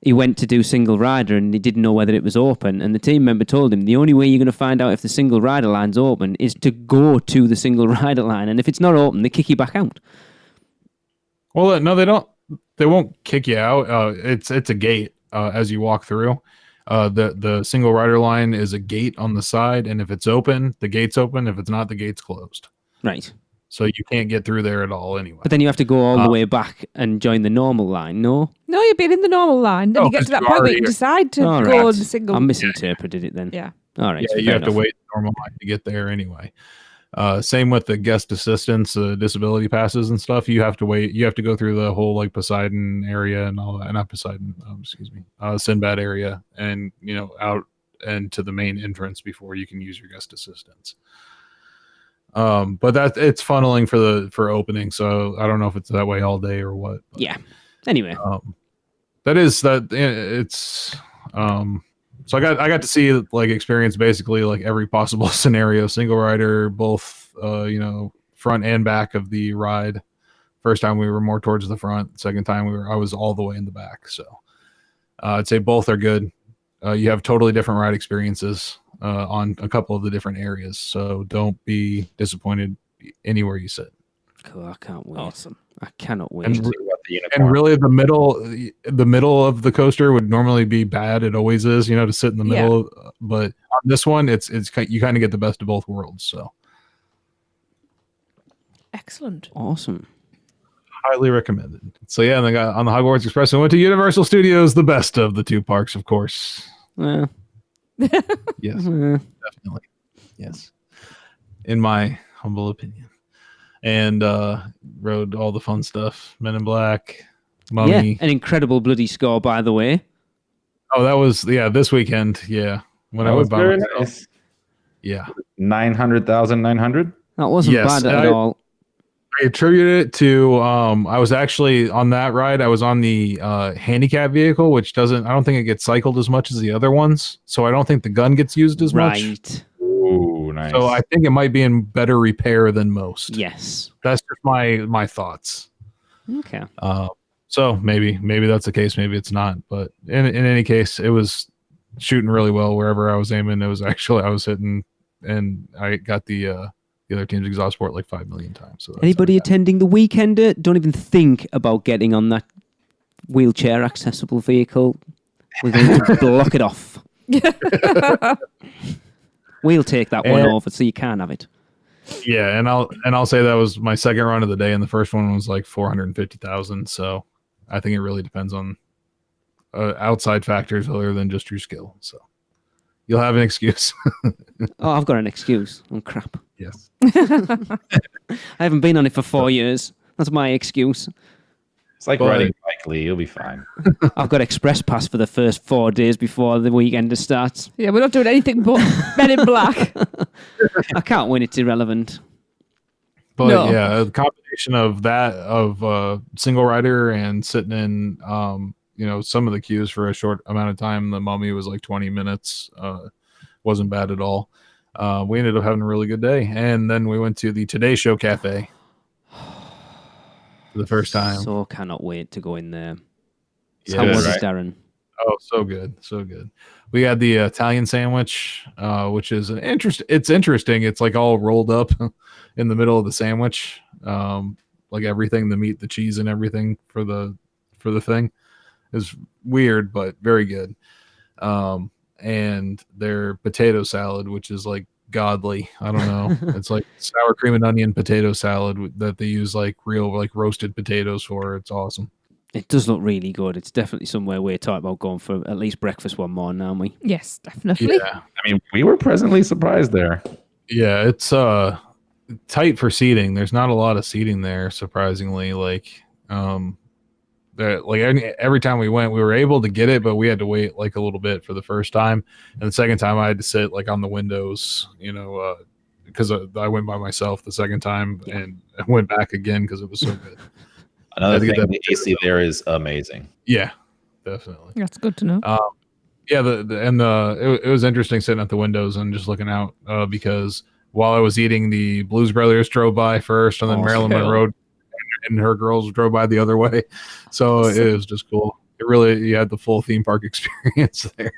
he went to do single rider and he didn't know whether it was open, and the team member told him the only way you're going to find out if the single rider line's open is to go to the single rider line, and if it's not open, they kick you back out. Well, no, they don't. They won't kick you out. It's a gate as you walk through. The single rider line is a gate on the side, and if it's open, the gate's open. If it's not, the gate's closed. Right. So you can't get through there at all anyway. But then you have to go all the way back and join the normal line, no? No, you've been in the normal line. Then you get to that point where you can decide to go on the single. I misinterpreted it then. Yeah. All right. Yeah, you have to wait the normal line to get there anyway. Same with the guest assistance, disability passes and stuff. You have to wait. You have to go through the whole Poseidon area and all that. Not Poseidon, Sinbad area, and out and to the main entrance before you can use your guest assistance. But it's funneling for opening, so I don't know if it's that way all day or what. But, yeah. Anyway, it's so I got to see experience basically every possible scenario, single rider, both front and back of the ride. First time we were more towards the front. Second time I was all the way in the back. So I'd say both are good. You have totally different ride experiences on a couple of the different areas. So don't be disappointed anywhere you sit. Cool, I can't wait. Awesome. I cannot wait. And really the middle of the coaster would normally be bad. It always is, to sit in the middle. Yeah. But on this one, it's you kind of get the best of both worlds. So excellent. Awesome. Highly recommended. So yeah, and they got on the Hogwarts Express and went to Universal Studios, the best of the 2 parks, of course. Yes, definitely. Yes. In my humble opinion. And rode all the fun stuff. Men in Black, Mummy. Yeah, an incredible bloody score, by the way. Oh, that was this weekend. Yeah, when I went by myself. Nice. Yeah. 900,900. That wasn't bad at all. I attribute it to I was actually on that ride. I was on the handicap vehicle, which I don't think it gets cycled as much as the other ones. So I don't think the gun gets used as much. Right. Ooh, nice. So I think it might be in better repair than most. Yes. That's just my thoughts. Okay. So maybe that's the case. Maybe it's not. But in any case, it was shooting really well wherever I was aiming. It was actually I was hitting, and I got the other team's exhaust port like 5 million times. So anybody attending the Weekender, don't even think about getting on that wheelchair accessible vehicle. We're going to block it off. We'll take that one over so you can have it. Yeah, and I'll say that was my second run of the day, and the first one was like 450,000. So I think it really depends on outside factors other than just your skill. So you'll have an excuse. Oh, I've got an excuse. I'm crap. Yes. I haven't been on it for 4 years. That's my excuse. It's like riding Bike Lee. You'll be fine. I've got Express Pass for the first 4 days before the Weekender starts. Yeah, we're not doing anything but Men in Black. I can't win. It's irrelevant. But yeah, a combination of that, of single rider and sitting in, some of the queues for a short amount of time. The Mummy was like 20 minutes. Wasn't bad at all. We ended up having a really good day. And then we went to the Today Show Cafe for the first time. So cannot wait to go in there. Yeah, How was it, Darren? Oh, so good. So good. We had the Italian sandwich, which is it's interesting. It's like all rolled up in the middle of the sandwich. Like everything, the meat, the cheese, and everything for the thing is weird, but very good. And their potato salad, which is like godly. I don't know. It's like sour cream and onion potato salad that they use like real like roasted potatoes for. It's awesome. It does look really good. It's definitely somewhere we're talking about going for at least breakfast one morning, aren't we? Yes, definitely. Yeah. I mean, we were pleasantly surprised there. Yeah, it's tight for seating. There's not a lot of seating there, surprisingly. Every time we went, we were able to get it, but we had to wait like a little bit for the first time. And the second time I had to sit like on the windows, because I went by myself the second time and I went back again because it was so good. Another thing, the AC there is amazing. Yeah, definitely. That's good to know. It was interesting sitting at the windows and just looking out because while I was eating, the Blues Brothers drove by first, and then Marilyn Monroe and her girls drove by the other way. So it was just cool. You had the full theme park experience there.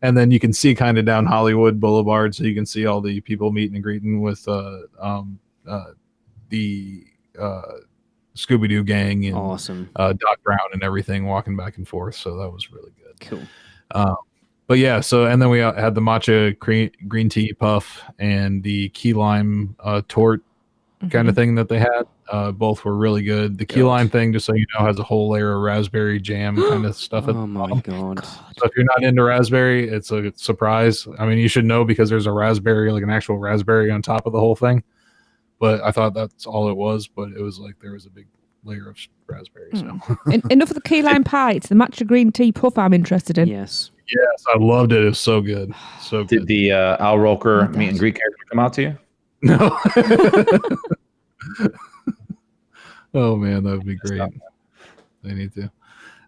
And then you can see kind of down Hollywood Boulevard, so you can see all the people meeting and greeting with the Scooby-Doo gang and awesome. Doc Brown and everything walking back and forth. So that was really good. Cool. But yeah, and then we had the matcha green tea puff and the key lime tort kind of thing that they had. Both were really good. The key lime thing, just so you know, has a whole layer of raspberry jam kind of stuff. Oh my god! So if you're not into raspberry, it's a surprise. I mean, you should know because there's a raspberry, like an actual raspberry on top of the whole thing. But I thought that's all it was. But it was like there was a big layer of raspberry. So enough of the key lime pie. It's the matcha green tea puff I'm interested in. Yes, I loved it. It was so good. So did the Al Roker meet and greet character come out to you? No. Oh man, that would be great. They need to.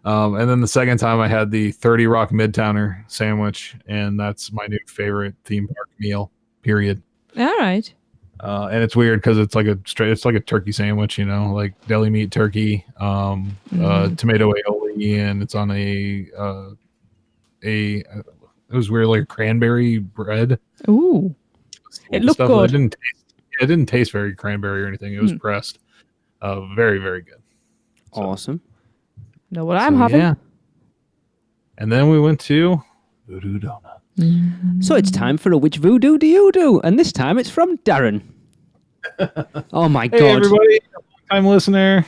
And then the second time I had the 30 Rock Midtowner sandwich, and that's my new favorite theme park meal, period. All right. And it's weird because it's like a turkey sandwich, like deli meat turkey, tomato aioli, and it's on it was weird, like a cranberry bread. Ooh. It looked good. It didn't taste very cranberry or anything. It was pressed. Very, very good. So, awesome. Know what I'm having? Yeah. And then we went to Voodoo Donut. So it's time for a Which Voodoo Do You Do? And this time it's from Darren. Oh my god. Hey everybody, long-time listener.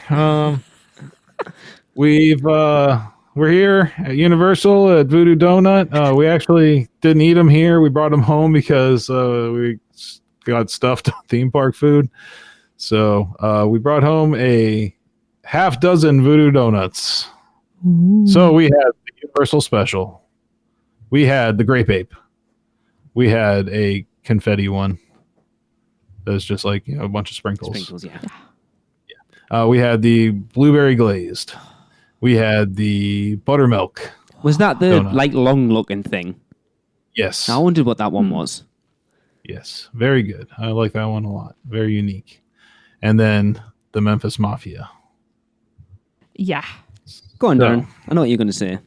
We're here at Universal at Voodoo Donut. We actually didn't eat them here. We brought them home because we got stuffed theme park food. So we brought home a half dozen Voodoo Donuts. Ooh. So we had the Universal Special. We had the Grape Ape. We had a confetti one. There's just like a bunch of sprinkles. Sprinkles, yeah. We had the blueberry glazed. We had the buttermilk. Was that the donut. like long looking thing? Yes. I wondered what that one was. Yes. Very good. I like that one a lot. Very unique. And then the Memphis Mafia. Yeah. Go on, So- Darren. I know what you're going to say.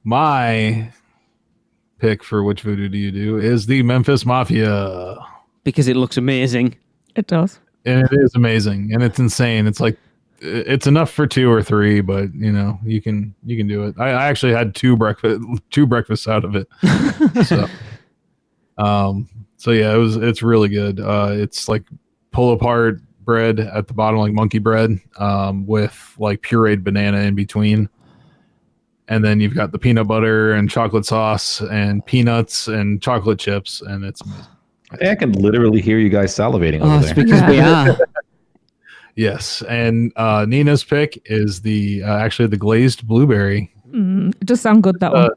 My pick for which voodoo do you do is the Memphis Mafia. Because it looks amazing. It does. And it is amazing. And it's insane. It's like, it's enough for 2 or 3, but you can do it. I actually had two breakfasts out of it. So yeah, it's really good. It's like pull apart bread at the bottom, like monkey bread, with like pureed banana in between. And then you've got the peanut butter and chocolate sauce and peanuts and chocolate chips, and it's amazing. I think I can literally hear you guys salivating Oh, over it's there. because we are. Yes, and Nina's pick is the actually the glazed blueberry. It does sound good, that one.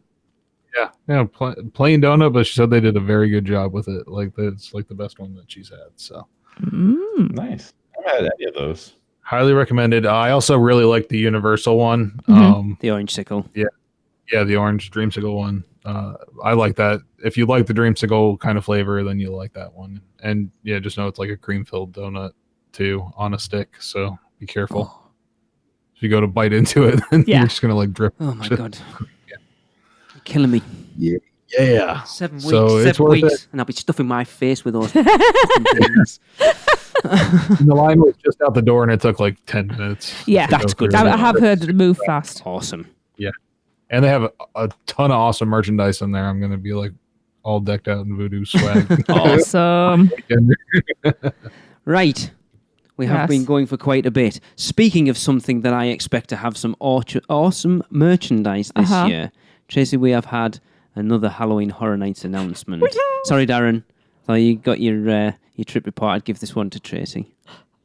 Plain donut, but she said they did a very good job with it. Like it's like the best one that she's had. So Nice. I haven't had any of those. highly recommended. I also really like the Universal one. The orange sickle. Yeah, the orange dreamsicle one. I like that. If you like the dreamsicle kind of flavor, then you'll like that one. And yeah, just know it's like a cream filled donut too on a stick. So be careful. If you go to bite into it, then Yeah. you're just gonna like drip. Oh my God. You're killing me. Yeah. 7 weeks. So it's 7 worth weeks. And I'll be stuffing my face with those things. The line was just out the door, and it took like 10 minutes. Yeah. That's good. I have heard it move fast. Awesome. And they have a ton of awesome merchandise in there. I'm gonna be like all decked out in voodoo swag. Awesome. Right. We have Yes. been going for quite a bit. Speaking of something that I expect to have some awesome merchandise this year, Tracy, we have had another Halloween Horror Nights announcement. Sorry, Darren. Thought you got your trip report. I'd give this one to Tracy.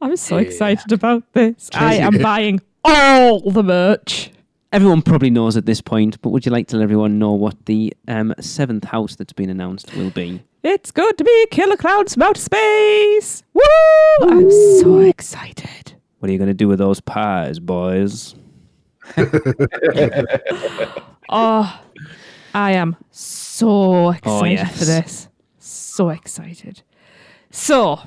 I'm so excited about this. I am buying all the merch. Everyone probably knows at this point, but would you like to let everyone know what the 7th house that's been announced will be? It's going to be Killer Klowns from Outer Space. Woo! I'm so excited. What are you going to do with those pies, boys? Oh, I am so excited yes. for this. So excited. So,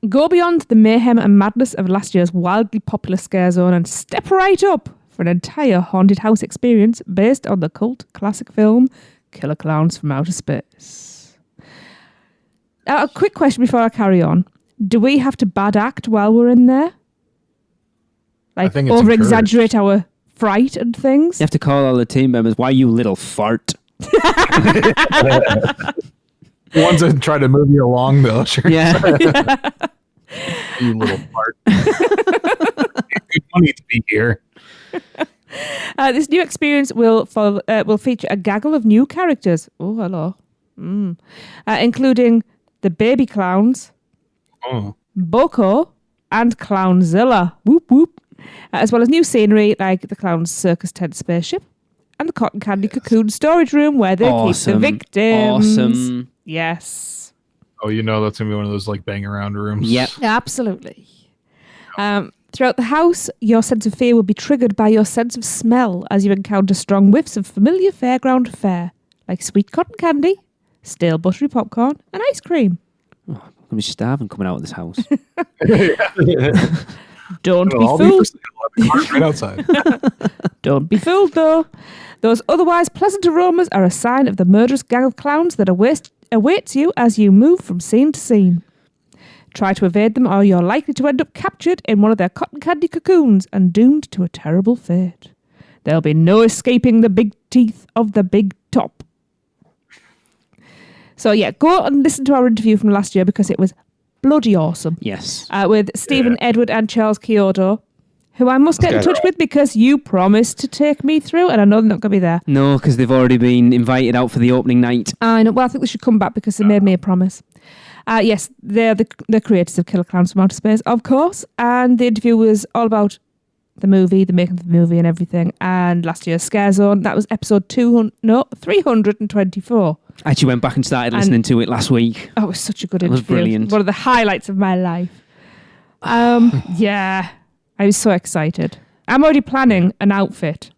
go beyond the mayhem and madness of last year's wildly popular scare zone and step right up for an entire haunted house experience based on the cult classic film Killer Klowns from Outer Space. A quick question before I carry on. Do we have to bad act while we're in there? Like think it's over-exaggerate our fright and things? You have to call all the team members, why you little fart? The ones that try to move you along, though. Sure. Yeah. You little fart. Good money to be here. This new experience will feature a gaggle of new characters. Oh, hello. Including the baby clowns, Boko, and Clownzilla. Whoop, whoop. As well as new scenery like the Clown's Circus Tent spaceship and the Cotton Candy Cocoon storage room where they keep the victims. Awesome. Yes. Oh, that's going to be one of those like bang around rooms. Yep. Absolutely. Throughout the house, your sense of fear will be triggered by your sense of smell as you encounter strong whiffs of familiar fairground fare, like sweet cotton candy, stale buttery popcorn, and ice cream. I'm going to be starving coming out of this house. Don't be I'll be fooled. right outside. Don't be fooled, though. Those otherwise pleasant aromas are a sign of the murderous gang of clowns that awaits you as you move from scene to scene. Try to evade them or you're likely to end up captured in one of their cotton candy cocoons and doomed to a terrible fate. There'll be no escaping the big teeth of the big top. So yeah, go and listen to our interview from last year because it was bloody awesome. Yes. With Stephen Edward and Charles Kyoto, who I must get in touch with because you promised to take me through and I know they're not going to be there. No, because they've already been invited out for the opening night. I know. Well, I think they should come back because they made me a promise. Yes, they're the creators of Killer Klowns from Outer Space, of course. And the interview was all about the making of the movie and everything. And last year's Scare Zone, that was episode 324. I actually went back and started listening to it last week. Oh, it was such a good It was interview. brilliant. One of the highlights of my life. Yeah, I was so excited. I'm already planning an outfit.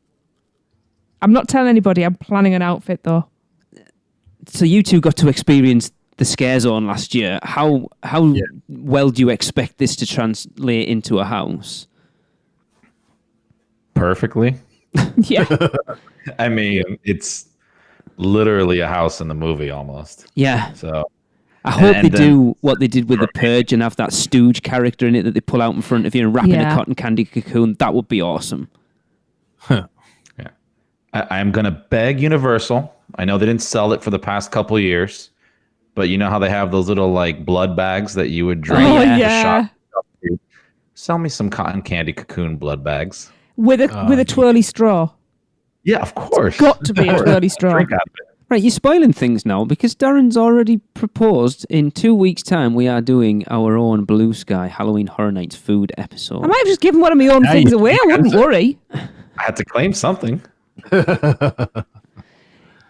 I'm not telling anybody. I'm planning an outfit though. So you two got to experience the Scare Zone last year. How well do you expect this to translate into a house? Perfectly. Yeah. I mean, it's literally a house in the movie almost. Yeah. So I hope they do what they did with The Purge and have that stooge character in it that they pull out in front of you and wrap in a cotton candy cocoon. That would be awesome. Yeah. I'm going to beg Universal. I know they didn't sell it for the past couple years, but you know how they have those little like blood bags that you would drink? Oh, to yeah. shop? Sell me some cotton candy cocoon blood bags. With a twirly straw. Yeah, of course. Got to be a twirly straw. Drink out of it. Right, you're spoiling things now because Darren's already proposed in 2 weeks' time we are doing our own Blue Sky Halloween Horror Nights food episode. I might have just given one of my own things away. I wouldn't worry. I had to claim something.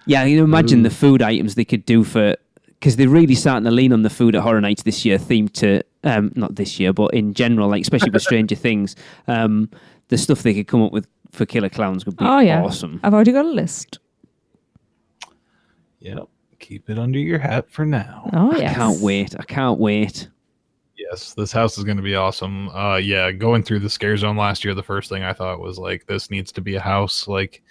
Yeah, you imagine the food items they could do because they're really starting to lean on the food at Horror Nights this year, themed to, not this year, but in general, like especially with Stranger Things. The stuff they could come up with for Killer Klowns would be awesome. I've already got a list. Yep. Keep it under your hat for now. Oh, yes. I can't wait. Yes, this house is going to be awesome. Going through the Scare Zone last year, the first thing I thought was like, this needs to be a house. Like,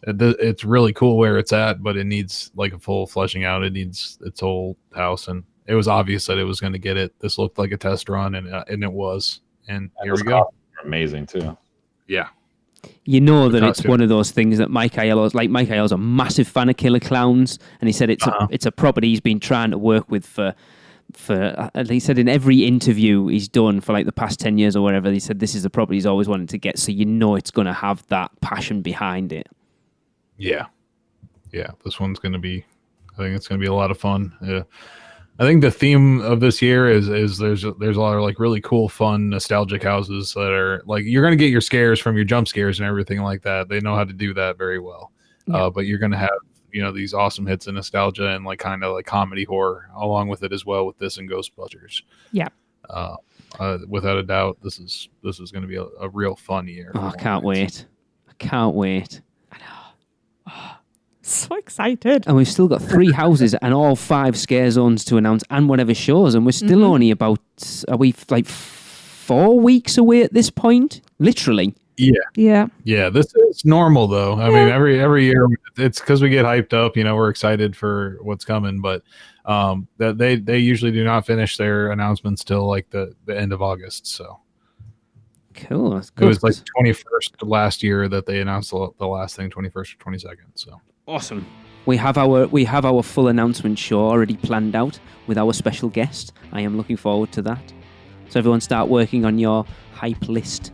it's really cool where it's at, but it needs like a full fleshing out. It needs its whole house, and it was obvious that it was going to get it. This looked like a test run, and it was. And here we go. Amazing too. Yeah. You know that it's one of those things that Mike Aiello's a massive fan of Killer Klowns, and he said it's a property he's been trying to work with for he said in every interview he's done for like the past 10 years or whatever, he said this is a property he's always wanted to get, so you know it's going to have that passion behind it. Yeah. This one's going to be, I think it's going to be a lot of fun. Yeah. I think the theme of this year is there's a lot of like really cool, fun, nostalgic houses that are like, you're going to get your scares from your jump scares and everything like that. They know how to do that very well. Yeah. But you're going to have, these awesome hits of nostalgia and like kind of like comedy horror along with it as well with this and Ghostbusters. Yeah. Without a doubt, this is going to be a real fun year. Oh, I can't wait. I know. Oh, so excited. And we've still got 3 houses and all 5 Scare Zones to announce and whatever shows, and we're still only about, are we like 4 weeks away at this point? Literally. Yeah. This is normal though. I mean, every year it's because we get hyped up. We're excited for what's coming, but that they usually do not finish their announcements till like the end of August. So cool. That's good. It was like 21st last year that they announced the last thing, 21st or 22nd. So awesome. We have our full announcement show already planned out with our special guest. I am looking forward to that. So everyone start working on your hype list.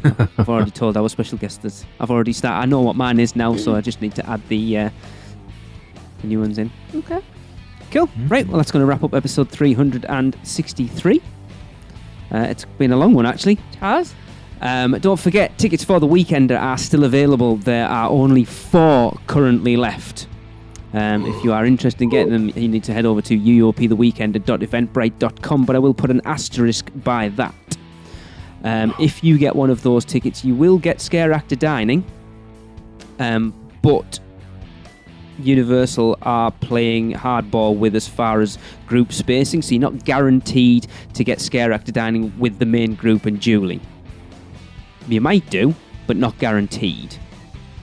I've already told our special guest that I've already started. I know what mine is now, so I just need to add the new ones in. Okay. Cool. Right, well, that's going to wrap up episode 363. It's been a long one, actually. It has. Don't forget, tickets for the Weekender are still available. There are only 4 currently left. If you are interested in getting them, you need to head over to uoptheweekender.eventbrite.com, but I will put an asterisk by that. If you get one of those tickets, you will get Scare Actor Dining, but Universal are playing hardball with as far as group spacing, so you're not guaranteed to get Scare Actor Dining with the main group and Julie. You might do, but not guaranteed.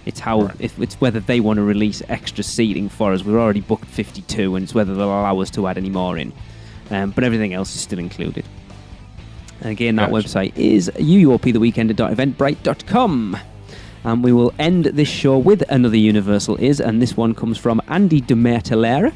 It's it's whether they want to release extra seating for us. We're already booked 52, and it's whether they'll allow us to add any more in. But everything else is still included. And again, that website is uoptheweekender.eventbrite.com. And we will end this show with another Universal Is, and this one comes from Andy de Mertelera.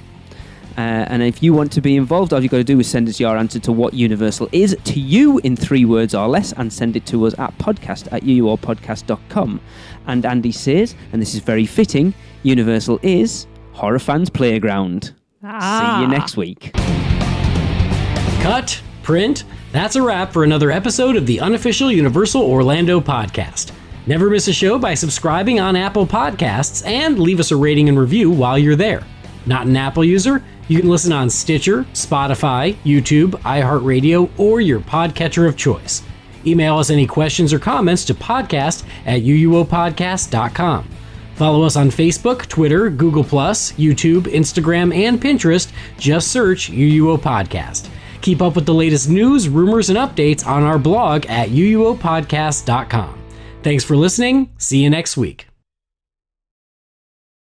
And if you want to be involved, all you've got to do is send us your answer to what Universal is to you in 3 words or less, and send it to us at podcast@uuopodcast.com. And Andy says, and this is very fitting, Universal is Horror Fans Playground. See you next week. Cut. print, that's a wrap for another episode of the Unofficial Universal Orlando podcast. Never miss a show by subscribing on Apple Podcasts and leave us a rating and review while you're there. Not an Apple user? You can listen on Stitcher, Spotify, YouTube, iHeartRadio, or your podcatcher of choice. Email us any questions or comments to podcast@uuopodcast.com. Follow us on Facebook, Twitter, Google+, YouTube, Instagram, and Pinterest. Just search UUO Podcast. Keep up with the latest news, rumors, and updates on our blog at uuopodcast.com. Thanks for listening. See you next week.